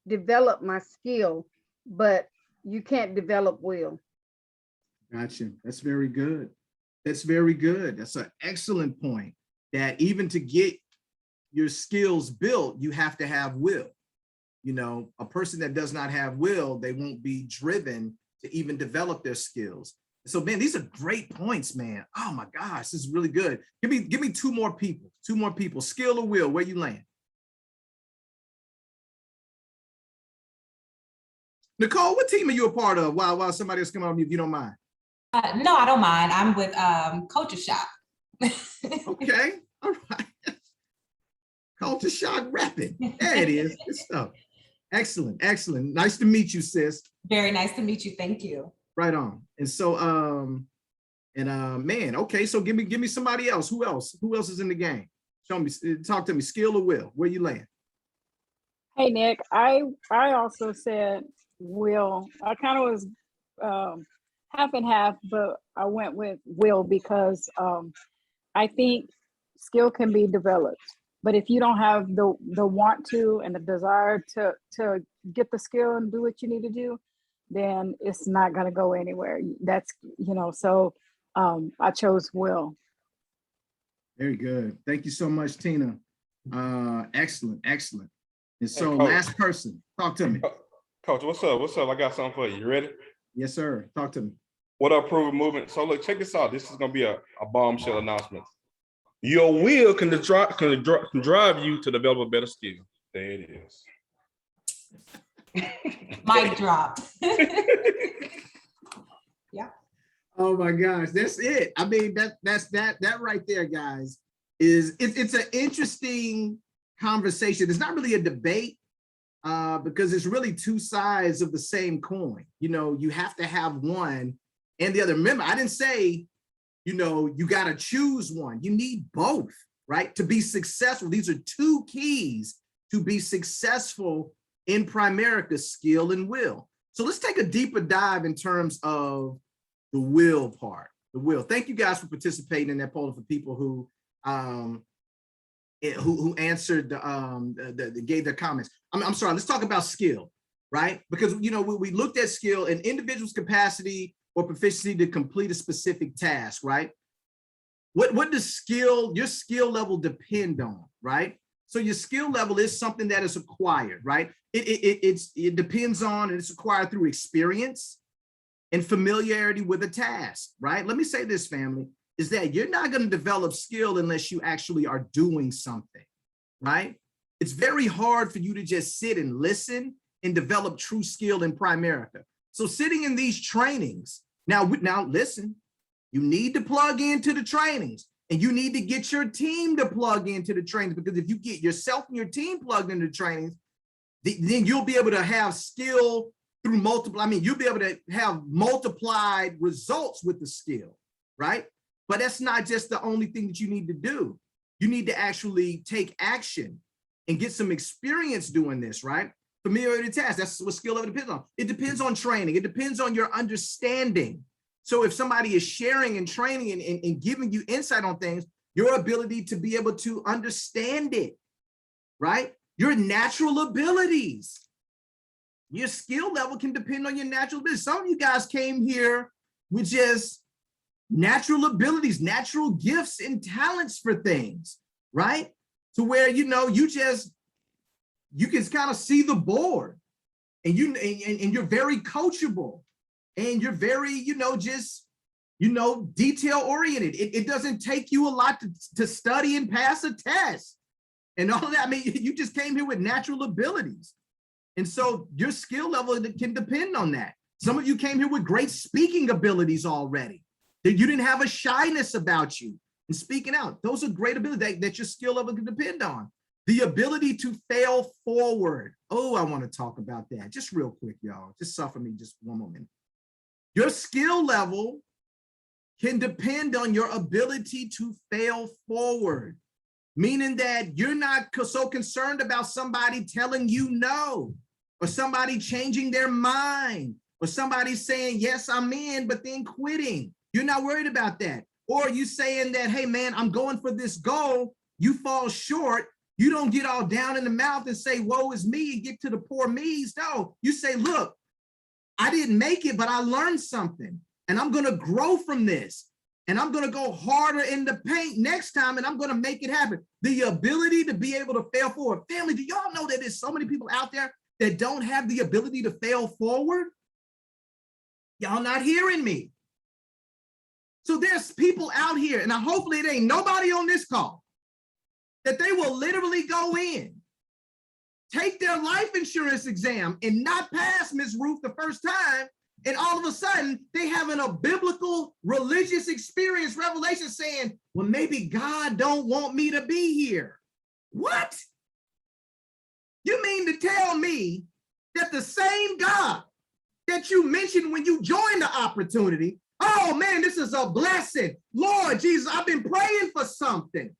develop my skill, but you can't develop will. Gotcha. That's very good. That's very good. That's an excellent point, that even to get your skills built, you have to have will. You know, a person that does not have will, they won't be driven to even develop their skills. So, man, these are great points, man. Oh my gosh, this is really good. Give me two more people. Skill or will, where you land? Nicole, what team are you a part of? While somebody else come on, if you don't mind. No, I don't mind. I'm with Culture Shock. Okay, all right. Culture Shock rapping. There it is. Good stuff. Excellent, excellent. Nice to meet you, sis. Very nice to meet you. Thank you. Right on. And so, man, okay. So give me somebody else. Who else? Who else is in the game? Show me. Talk to me. Skill or will? Where you land? Hey Nick, I also said will. I kind of was half and half, but I went with will because I think skill can be developed. But if you don't have the want to and the desire to get the skill and do what you need to do, then it's not going to go anywhere. That's, you know, so I chose will. Very good. Thank you so much, Tina. Excellent, excellent. And so, Coach. last person, talk to me. Coach, what's up? What's up? I got something for you. You ready? Yes, sir. Talk to me. What up, Proven Movement? So look, check this out. This is gonna be a bombshell announcement. Your will can drive you to develop a better skill. There it is. Mic drop. Oh my gosh, that's it. I mean, that right there, guys, is it's an interesting conversation. It's not really a debate because it's really two sides of the same coin. You know, you have to have one and the other. Remember, I didn't say, you know, you got to choose one. You need both, right? To be successful. These are two keys to be successful in Primerica: skill and will. So let's take a deeper dive in terms of the will part, the will. Thank you guys for participating in that poll, for people who answered, gave their comments. I'm sorry, let's talk about skill, right? Because, you know, we looked at skill and individual's capacity or proficiency to complete a specific task, right? What does your skill level depend on, right? So your skill level is something that is acquired, right? It depends on, and it's acquired through experience and familiarity with a task, right? Let me say this, family, is that you're not going to develop skill unless you actually are doing something, right? It's very hard for you to just sit and listen and develop true skill in Primerica. So sitting in these trainings, now listen, you need to plug into the trainings and you need to get your team to plug into the trainings, because if you get yourself and your team plugged into the trainings, then you'll be able to have skill through multiple, you'll be able to have multiplied results with the skill, right? But that's not just the only thing that you need to do. You need to actually take action and get some experience doing this, right? Familiarity task, that's what skill level depends on. It depends on training. It depends on your understanding. So if somebody is sharing and training and giving you insight on things, your ability to be able to understand it, right? Your natural abilities. Your skill level can depend on your natural abilities. Some of you guys came here with just natural abilities, natural gifts and talents for things, right? To where, you know, you can kind of see the board and you're very coachable and you're very, you know, just, you know, detail oriented. It doesn't take you a lot to study and pass a test and all that. You just came here with natural abilities. And so your skill level can depend on that. Some of you came here with great speaking abilities already, that you didn't have a shyness about you and speaking out. Those are great abilities that your skill level can depend on. The ability to fail forward. Oh, I want to talk about that just real quick, y'all. Just suffer me just one moment. Your skill level can depend on your ability to fail forward, meaning that you're not so concerned about somebody telling you no, or somebody changing their mind, or somebody saying, yes, I'm in, but then quitting. You're not worried about that. Or you saying that, hey man, I'm going for this goal, you fall short. You don't get all down in the mouth and say, woe is me, and get to the poor me's. No, you say, look, I didn't make it, but I learned something, and I'm going to grow from this. And I'm going to go harder in the paint next time, and I'm going to make it happen. The ability to be able to fail forward. Family, do y'all know that there's so many people out there that don't have the ability to fail forward? Y'all not hearing me. So there's people out here, and hopefully it ain't nobody on this call, that they will literally go in, take their life insurance exam and not pass, Ms. Ruth, the first time, and all of a sudden they having a biblical religious experience, revelation saying, well, maybe God don't want me to be here. What? You mean to tell me that the same God that you mentioned when you joined the opportunity, oh man, this is a blessing. Lord Jesus, I've been praying for something.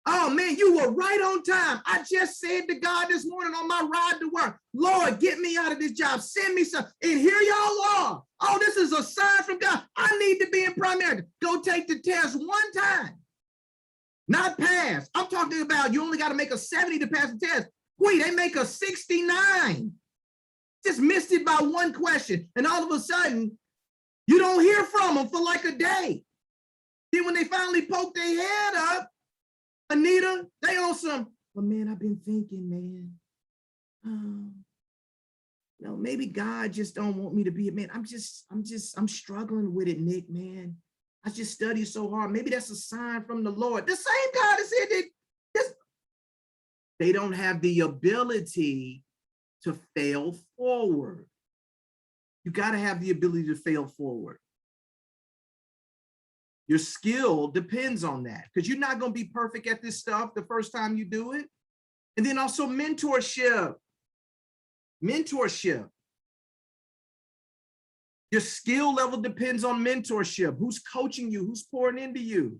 Oh man, you were right on time. I just said to God this morning on my ride to work, Lord, get me out of this job. Send me some. And here y'all are. Oh, this is a sign from God. I need to be in primary. Go take the test one time. Not pass. I'm talking about you only got to make a 70 to pass the test. Wait, they make a 69. Just missed it by one question. And all of a sudden, you don't hear from them for like a day. Then when they finally poke their head up, Anita, they on some, well, man, I've been thinking, man, no, maybe God just don't want me to be a man. I'm struggling with it, Nick, man. I just studied so hard. Maybe that's a sign from the Lord. The same God that said that they don't have the ability to fail forward. You got to have the ability to fail forward. Your skill depends on that, because you're not going to be perfect at this stuff the first time you do it. And then also mentorship. Mentorship. Your skill level depends on mentorship. Who's coaching you? Who's pouring into you?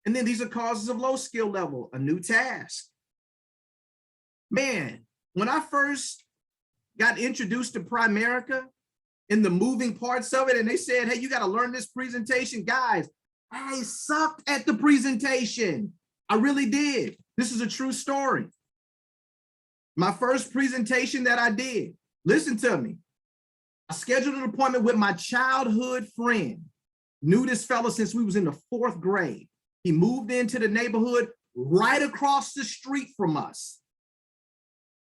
And then these are causes of low skill level, a new task. Man, when I first got introduced to Primerica and the moving parts of it, and they said, hey, you got to learn this presentation, guys, I sucked at the presentation. I really did. This is a true story. My first presentation that I did, listen to me. I scheduled an appointment with my childhood friend. Knew this fella since we was in the 4th grade. He moved into the neighborhood right across the street from us.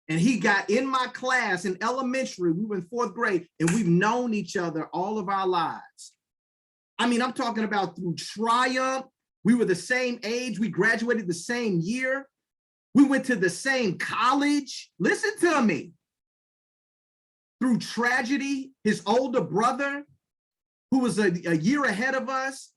And he got in my class in elementary. We were in 4th grade, and we've known each other all of our lives. I mean, I'm talking about through triumph. We were the same age. We graduated the same year. We went to the same college. Listen to me. Through tragedy, his older brother, who was a year ahead of us,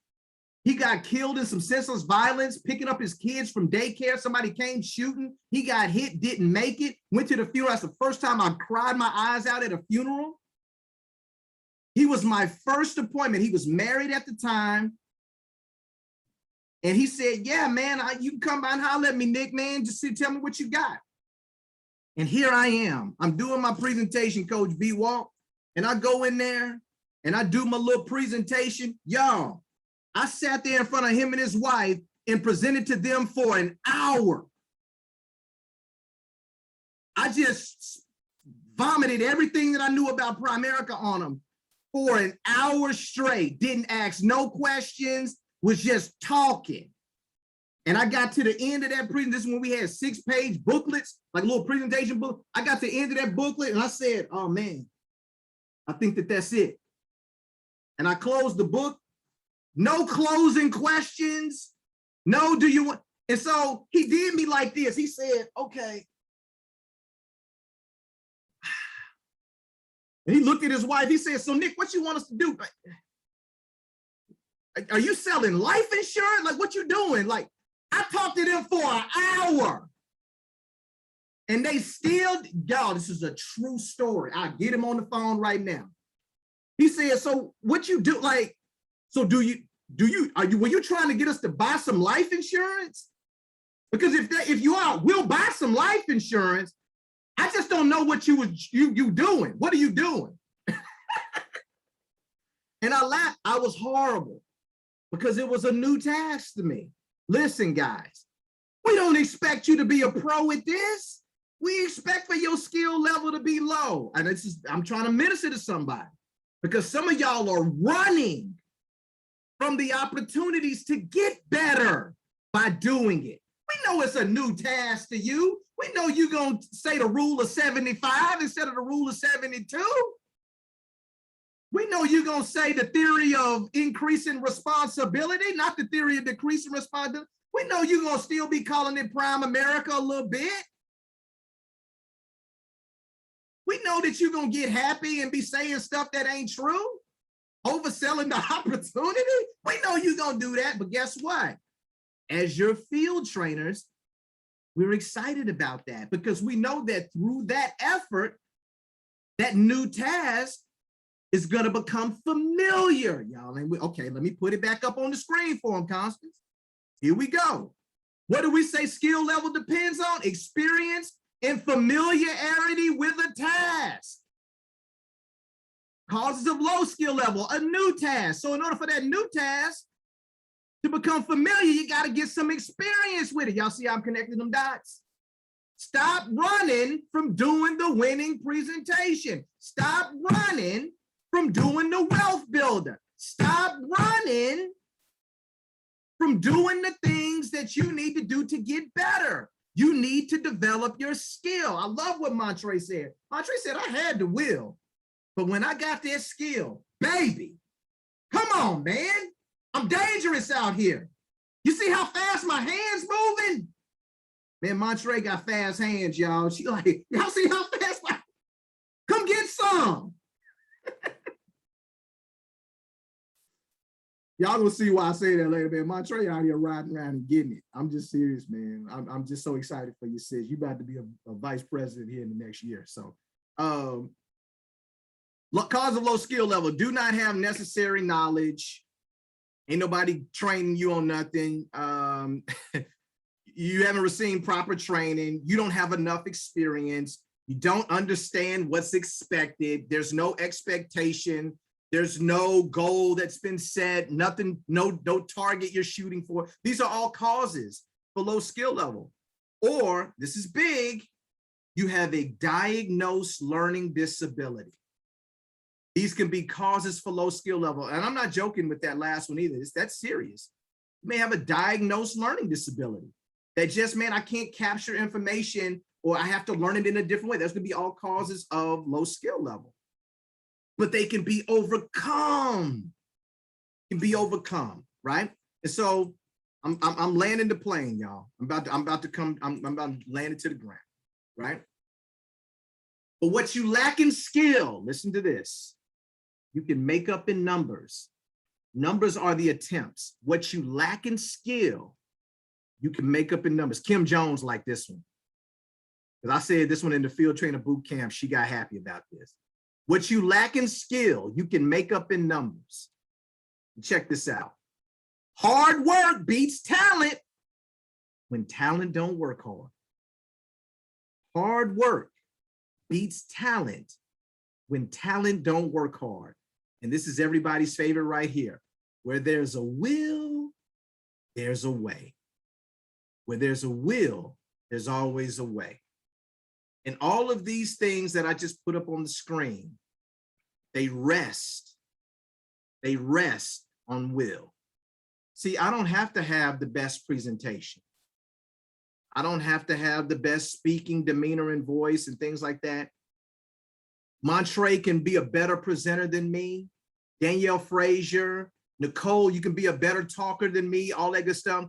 he got killed in some senseless violence, picking up his kids from daycare. Somebody came shooting. He got hit, didn't make it. Went to the funeral. That's the first time I cried my eyes out at a funeral. He was my first appointment. He was married at the time. And he said, yeah, man, you can come by and holler at me, Nick, man. Just tell me what you got. And here I am. I'm doing my presentation, Coach B. Walk. And I go in there and I do my little presentation. Y'all, I sat there in front of him and his wife and presented to them for an hour. I just vomited everything that I knew about Primerica on them for an hour straight. Didn't ask no questions, was just talking. And I got to the end of that presentation. This is when we had 6-page booklets, like a little presentation book. I got to the end of that booklet and I said, oh man, I think that's it. And I closed the book. No closing questions. No, do you want? And so he did me like this. He said, okay. And he looked at his wife. He said, so Nick, what you want us to do? Are you selling life insurance? Like, what you doing? Like, I talked to them for an hour. And they still, y'all, this is a true story. I'll get him on the phone right now. He said, so what you do? Like, so were you trying to get us to buy some life insurance? Because if you are, we'll buy some life insurance. I just don't know what you doing. What are you doing? And I laughed. I was horrible because it was a new task to me. Listen, guys, we don't expect you to be a pro at this. We expect for your skill level to be low. And I'm trying to minister to somebody because some of y'all are running from the opportunities to get better by doing it. We know it's a new task to you. We know you're going to say the rule of 75 instead of the rule of 72. We know you're going to say the theory of increasing responsibility, not the theory of decreasing responsibility. We know you're going to still be calling it Prime America a little bit. We know that you're going to get happy and be saying stuff that ain't true, overselling the opportunity. We know you're going to do that, but guess what? As your field trainers, we're excited about that because we know that through that effort, that new task is going to become familiar, y'all. And okay, let me put it back up on the screen for them, Constance. Here we go. What do we say skill level depends on? Experience and familiarity with a task. Causes of low skill level, a new task. So in order for that new task to become familiar, you got to get some experience with it. Y'all see how I'm connecting them dots? Stop running from doing the winning presentation. Stop running from doing the wealth builder. Stop running from doing the things that you need to do to get better. You need to develop your skill. I love what Montre said. Montre said, I had the will, but when I got that skill, baby, come on, man. I'm dangerous out here. You see how fast my hands moving? Man, Montre got fast hands, y'all. She like, y'all see how fast my, come get some. Y'all gonna see why I say that later, man. Montre out here riding around and getting it. I'm just serious, man. I'm just so excited for you, sis. You about to be a vice president here in the next year. So, cause of low skill level, do not have necessary knowledge. Ain't nobody training you on nothing. You haven't received proper training. You don't have enough experience. You don't understand what's expected. There's no expectation. There's no goal that's been set, nothing, no target you're shooting for. These are all causes for low skill level. Or, this is big, you have a diagnosed learning disability. These can be causes for low skill level. And I'm not joking with that last one either. That's serious. You may have a diagnosed learning disability that just, man, I can't capture information or I have to learn it in a different way. That's gonna be all causes of low skill level. But they can be overcome. Right? And so I'm landing the plane, y'all. I'm about to land it to the ground, right? But what you lack in skill, listen to this, you can make up in numbers. Numbers are the attempts. What you lack in skill, you can make up in numbers. Kim Jones liked this one. Because I said this one in the field trainer boot camp, she got happy about this. What you lack in skill, you can make up in numbers. Check this out. Hard work beats talent when talent don't work hard. Hard work beats talent when talent don't work hard. And this is everybody's favorite right here. Where there's a will, there's a way. Where there's a will, there's always a way. And all of these things that I just put up on the screen, they rest on will. See, I don't have to have the best presentation. I don't have to have the best speaking demeanor and voice and things like that. Montre can be a better presenter than me. Danielle Frazier, Nicole, you can be a better talker than me, all that good stuff.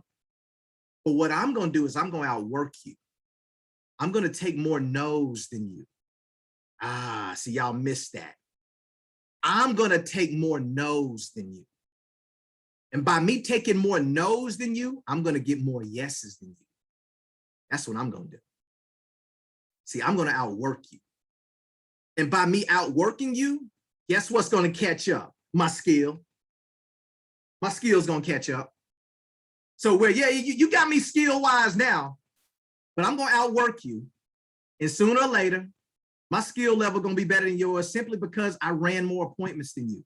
But what I'm going to do is I'm going to outwork you. I'm going to take more no's than you. See, y'all missed that. I'm going to take more no's than you. And by me taking more no's than you, I'm going to get more yeses than you. That's what I'm going to do. See, I'm going to outwork you. And by me outworking you, guess what's going to catch up? My skill. My skill's going to catch up. So where, yeah, you got me skill-wise now, but I'm going to outwork you. And sooner or later, my skill level going to be better than yours simply because I ran more appointments than you.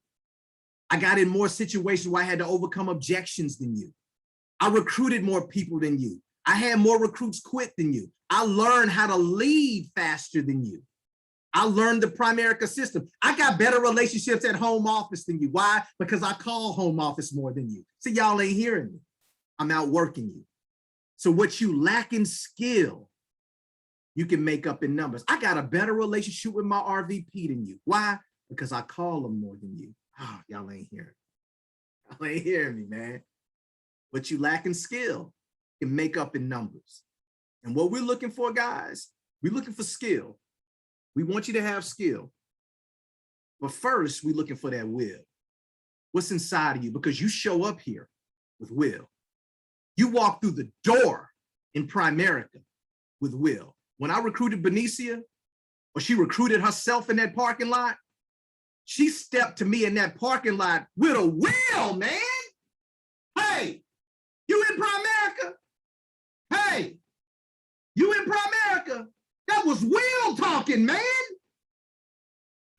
I got in more situations where I had to overcome objections than you. I recruited more people than you. I had more recruits quit than you. I learned how to lead faster than you. I learned the Primerica system. I got better relationships at home office than you. Why? Because I call home office more than you. See, y'all ain't hearing me. I'm outworking you. So what you lack in skill, you can make up in numbers. I got a better relationship with my RVP than you. Why? Because I call them more than you. Oh, y'all ain't hearing me. Y'all ain't hearing me, man. What you lack in skill can make up in numbers. And what we're looking for, guys, we're looking for skill. We want you to have skill. But first, we're looking for that will. What's inside of you? Because you show up here with will. You walk through the door in Primerica with will. When I recruited Benicia, or she recruited herself in that parking lot, she stepped to me in that parking lot with a will, man. Hey, you in Primerica? Hey, you in Primerica? That was will talking, man.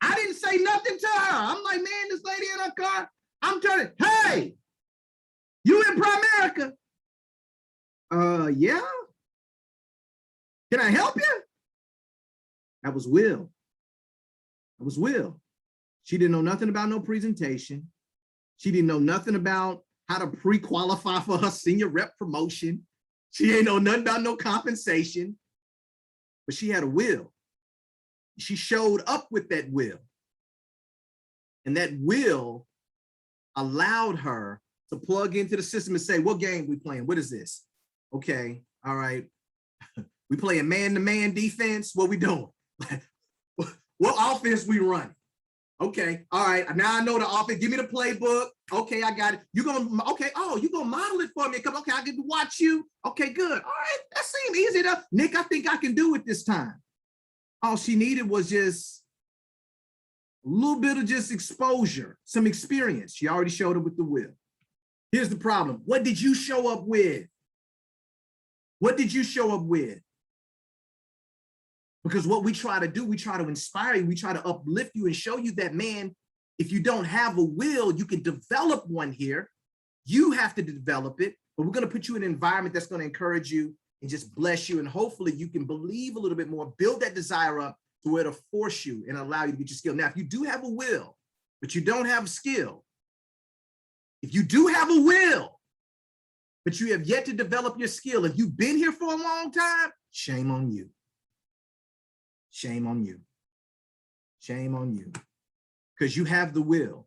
I didn't say nothing to her. I'm like, man, this lady in her car, I'm turning, hey, you in Primerica? Yeah. Can I help you? That was will. That was will. She didn't know nothing about no presentation. She didn't know nothing about how to pre-qualify for her senior rep promotion. She ain't know nothing about no compensation, but she had a will. She showed up with that will. And that will allowed her to plug into the system and say, what game we playing? What is this? Okay, all right. We playing man-to-man defense. What we doing? What offense we running? Okay, all right. Now I know the offense. Give me the playbook. Okay, I got it. You gonna, okay, oh, you gonna model it for me. Come, okay, I get to watch you. Okay, good. All right, that seemed easy enough. Nick, I think I can do it this time. All she needed was just a little bit of just exposure, some experience. She already showed up with the will. Here's the problem. What did you show up with? What did you show up with? Because what we try to do, we try to inspire you, we try to uplift you and show you that, man, if you don't have a will, you can develop one here. You have to develop it, but we're going to put you in an environment that's going to encourage you and just bless you. And hopefully you can believe a little bit more, build that desire up to where to force you and allow you to get your skill. Now, if you do have a will, but you don't have skill, if you do have a will, but you have yet to develop your skill, if you've been here for a long time, shame on you. Shame on you. Shame on you. Because you have the will,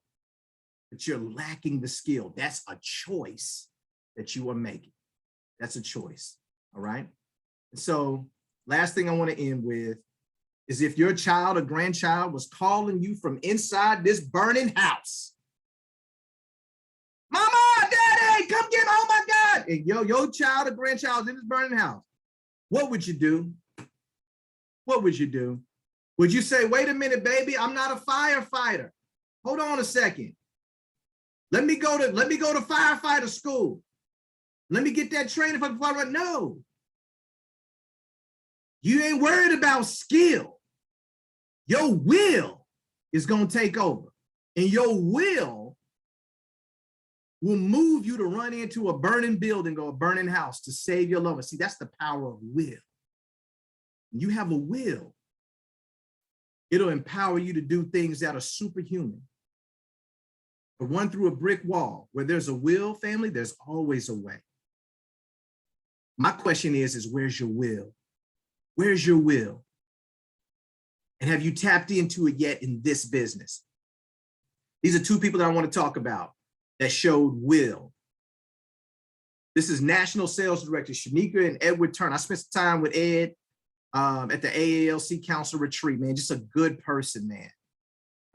but you're lacking the skill. That's a choice that you are making. That's a choice. All right. And so last thing I want to end with is if your child or grandchild was calling you from inside this burning house, Mama, Daddy, come get me, oh my God. And your child or grandchild is in this burning house, what would you do? What would you do? Would you say, wait a minute, baby, I'm not a firefighter. Hold on a second. Let me go to firefighter school. Let me get that training for the firefighter. No. You ain't worried about skill. Your will is going to take over. And your will move you to run into a burning building or a burning house to save your loved one. See, that's the power of will. You have a will. It'll empower you to do things that are superhuman. But run through a brick wall. Where there's a will, family, there's always a way. My question is where's your will? Where's your will? And have you tapped into it yet in this business? These are two people that I want to talk about that showed will. This is National Sales Director Shanika and Edward Turner. I spent some time with Ed at the AALC Council Retreat, man, just a good person, man.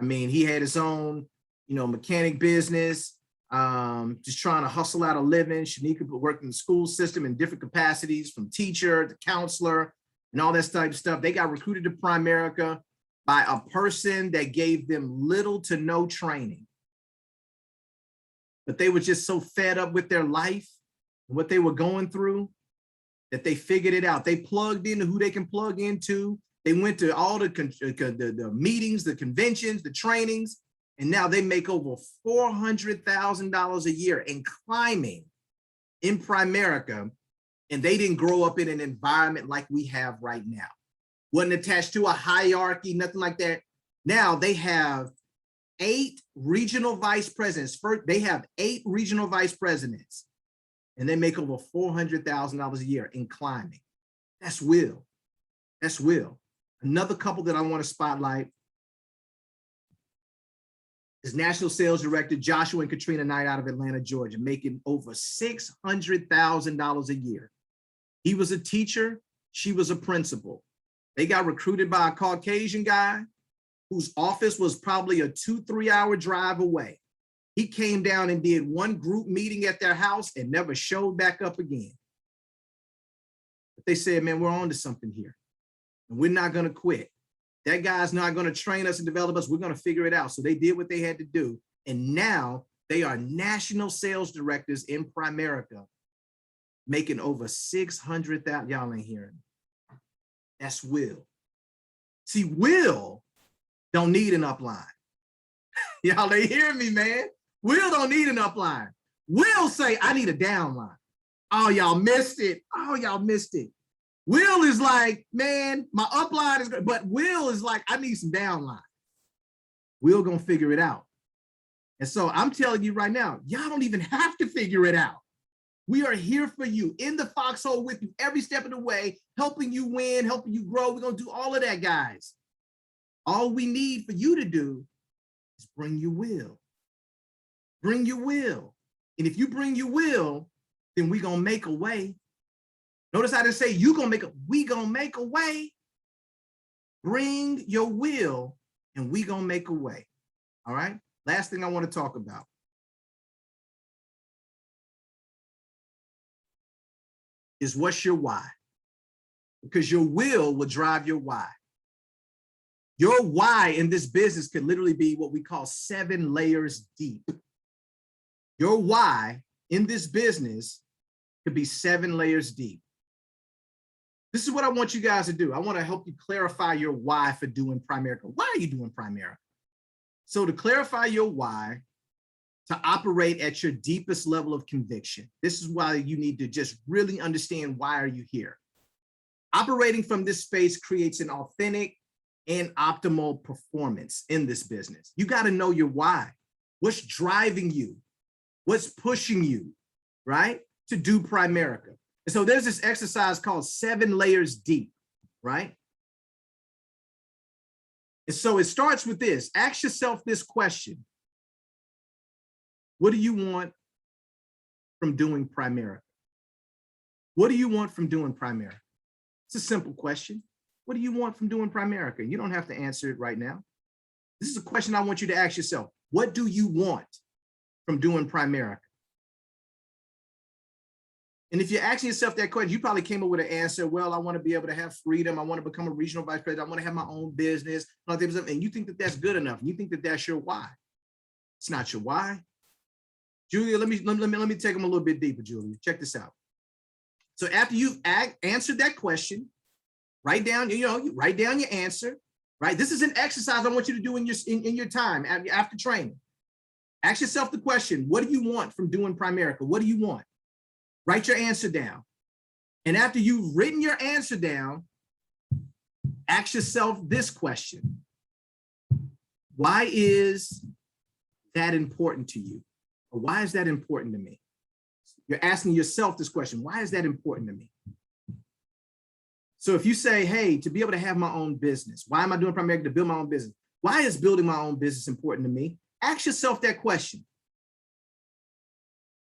I mean, he had his own, mechanic business, just trying to hustle out a living. Shanika worked in the school system in different capacities, from teacher to counselor and all that type of stuff. They got recruited to Primerica by a person that gave them little to no training. But they were just so fed up with their life and what they were going through that they figured it out. They plugged into who they can plug into. They went to all the meetings, the conventions, the trainings, and now they make over $400,000 a year and climbing in Primerica And they didn't grow up in an environment like we have right now. Wasn't attached to a hierarchy, nothing like that. Now they have 8 regional vice presidents. First, they have 8 regional vice presidents, and they make over $400,000 a year in climbing. That's Will. That's Will. Another couple that I want to spotlight is National Sales Director Joshua and Katrina Knight out of Atlanta, Georgia, making over $600,000 a year. He was a teacher. She was a principal. They got recruited by a Caucasian guy whose office was probably a 2-3 hour drive away. He came down and did one group meeting at their house and never showed back up again. But they said, man, we're on to something here. And we're not going to quit. That guy's not going to train us and develop us. We're going to figure it out. So they did what they had to do. And now they are national sales directors in Primerica, making over $600,000. Y'all ain't hearing me. That's Will. See, Will don't need an upline. Y'all ain't hearing me, man. Will don't need an upline. Will say, I need a downline. Oh, y'all missed it. Oh, y'all missed it. Will is like, man, my upline is good, but Will is like, I need some downline. Will gonna figure it out. And so I'm telling you right now, y'all don't even have to figure it out. We are here for you in the foxhole with you every step of the way, helping you win, helping you grow. We're gonna do all of that, guys. All we need for you to do is bring your will. Bring your will. And if you bring your will, then we're gonna make a way. Notice I didn't say you gonna make a, we gonna make a way. Bring your will and we gonna make a way. All right. Last thing I want to talk about. Is what's your why? Because your will drive your why. Your why in this business could literally be what we call 7 layers deep. Your why in this business could be 7 layers deep. This is what I want you guys to do. I want to help you clarify your why for doing Primerica. Why are you doing Primerica? So to clarify your why, to operate at your deepest level of conviction, this is why you need to just really understand why are you here. Operating from this space creates an authentic and optimal performance in this business. You got to know your why. What's driving you? What's pushing you, right? To do Primerica. And so there's this exercise called 7 layers deep, right? And so it starts with this. Ask yourself this question. What do you want from doing Primerica? What do you want from doing Primerica? It's a simple question. What do you want from doing Primerica? You don't have to answer it right now. This is a question I want you to ask yourself. What do you want from doing Primerica? And if you're asking yourself that question, you probably came up with an answer. Well, I want to be able to have freedom. I want to become a regional vice president. I want to have my own business. And you think that that's good enough. You think that that's your why. It's not your why. Julia, let me take them a little bit deeper, Julia. Check this out. So after you've answered that question, write down your answer, right? This is an exercise I want you to do in your time after training. Ask yourself the question, what do you want from doing Primerica? What do you want? Write your answer down. And after you've written your answer down, ask yourself this question. Why is that important to you? Or why is that important to me? You're asking yourself this question. Why is that important to me? So if you say, hey, to be able to have my own business, why am I doing Primerica? To build my own business? Why is building my own business important to me? Ask yourself that question.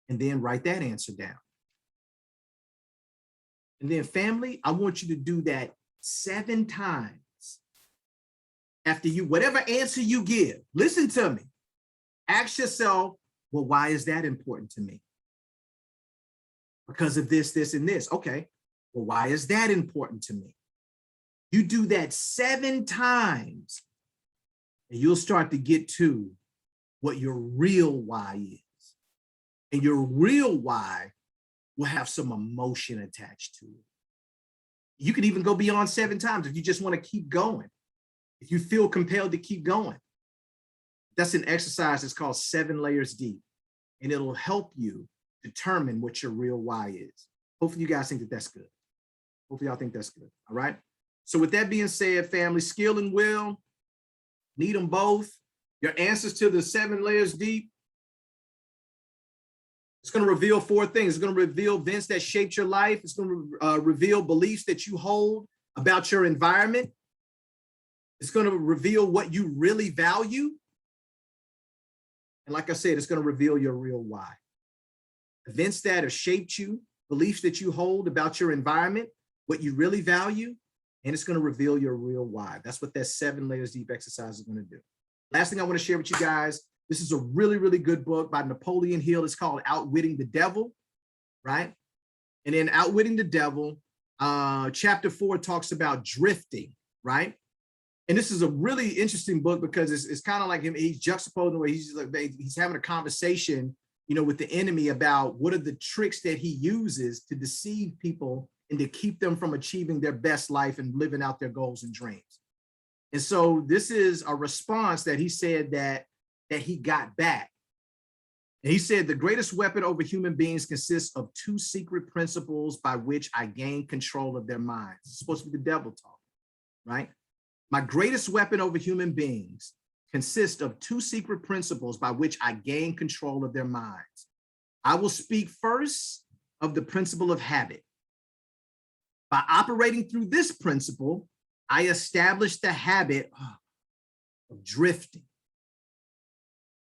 And then write that answer down. And then family, I want you to do that 7 times. After you, whatever answer you give, listen to me. Ask yourself, well, why is that important to me? Because of this, this, and this. Okay, well, why is that important to me? You do that 7 times, and you'll start to get to what your real why is. And your real why will have some emotion attached to it. You can even go beyond 7 times if you just want to keep going. If you feel compelled to keep going. That's an exercise that's called 7 layers deep, and it'll help you determine what your real why is. Hopefully you guys think that that's good. Hopefully y'all think that's good. All right. So with that being said, family, skill and will, need them both. Your answers to the 7 layers deep. It's going to reveal 4 things. It's going to reveal events that shaped your life. It's going to reveal beliefs that you hold about your environment. It's going to reveal what you really value. And like I said, it's going to reveal your real why. Events that have shaped you, beliefs that you hold about your environment, what you really value, and it's going to reveal your real why. That's what that 7 layers deep exercise is going to do. Last thing I want to share with you guys, this is a really, really good book by Napoleon Hill. It's called Outwitting the Devil, right? And in Outwitting the Devil, chapter 4 talks about drifting, right? And this is a really interesting book because it's kind of like him, he's juxtaposing the way he's having a conversation, you know, with the enemy about what are the tricks that he uses to deceive people and to keep them from achieving their best life and living out their goals and dreams. And so this is a response that he said that he got back. And he said, the greatest weapon over human beings consists of 2 secret principles by which I gain control of their minds. It's supposed to be the devil talk, right? My greatest weapon over human beings consists of 2 secret principles by which I gain control of their minds. I will speak first of the principle of habit. By operating through this principle, I establish the habit of drifting.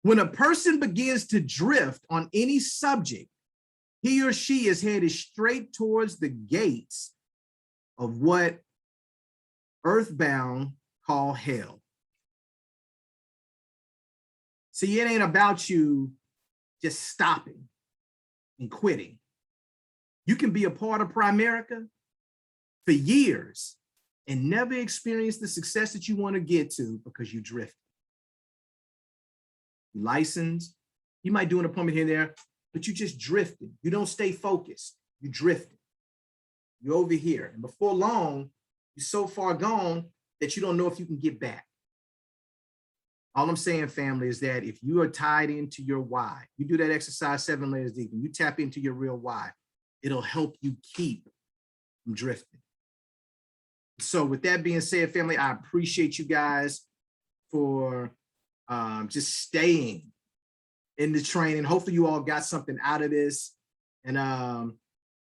When a person begins to drift on any subject, he or she is headed straight towards the gates of what earthbound call hell. See, it ain't about you just stopping and quitting. You can be a part of Primerica for years and never experience the success that you want to get to because you drift. You licensed, you might do an appointment here and there, but you just drifting. You don't stay focused. You drifting. You're over here. And before long, you're so far gone that you don't know if you can get back. All I'm saying, family, is that if you are tied into your why, you do that exercise 7 layers deep, and you tap into your real why, it'll help you keep from drifting. So with that being said, family, I appreciate you guys for just staying in the training. Hopefully you all got something out of this. And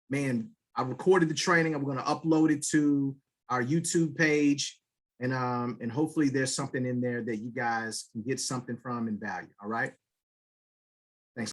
man, I recorded the training. I'm going to upload it to our YouTube page. And hopefully there's something in there that you guys can get something from and value. All right.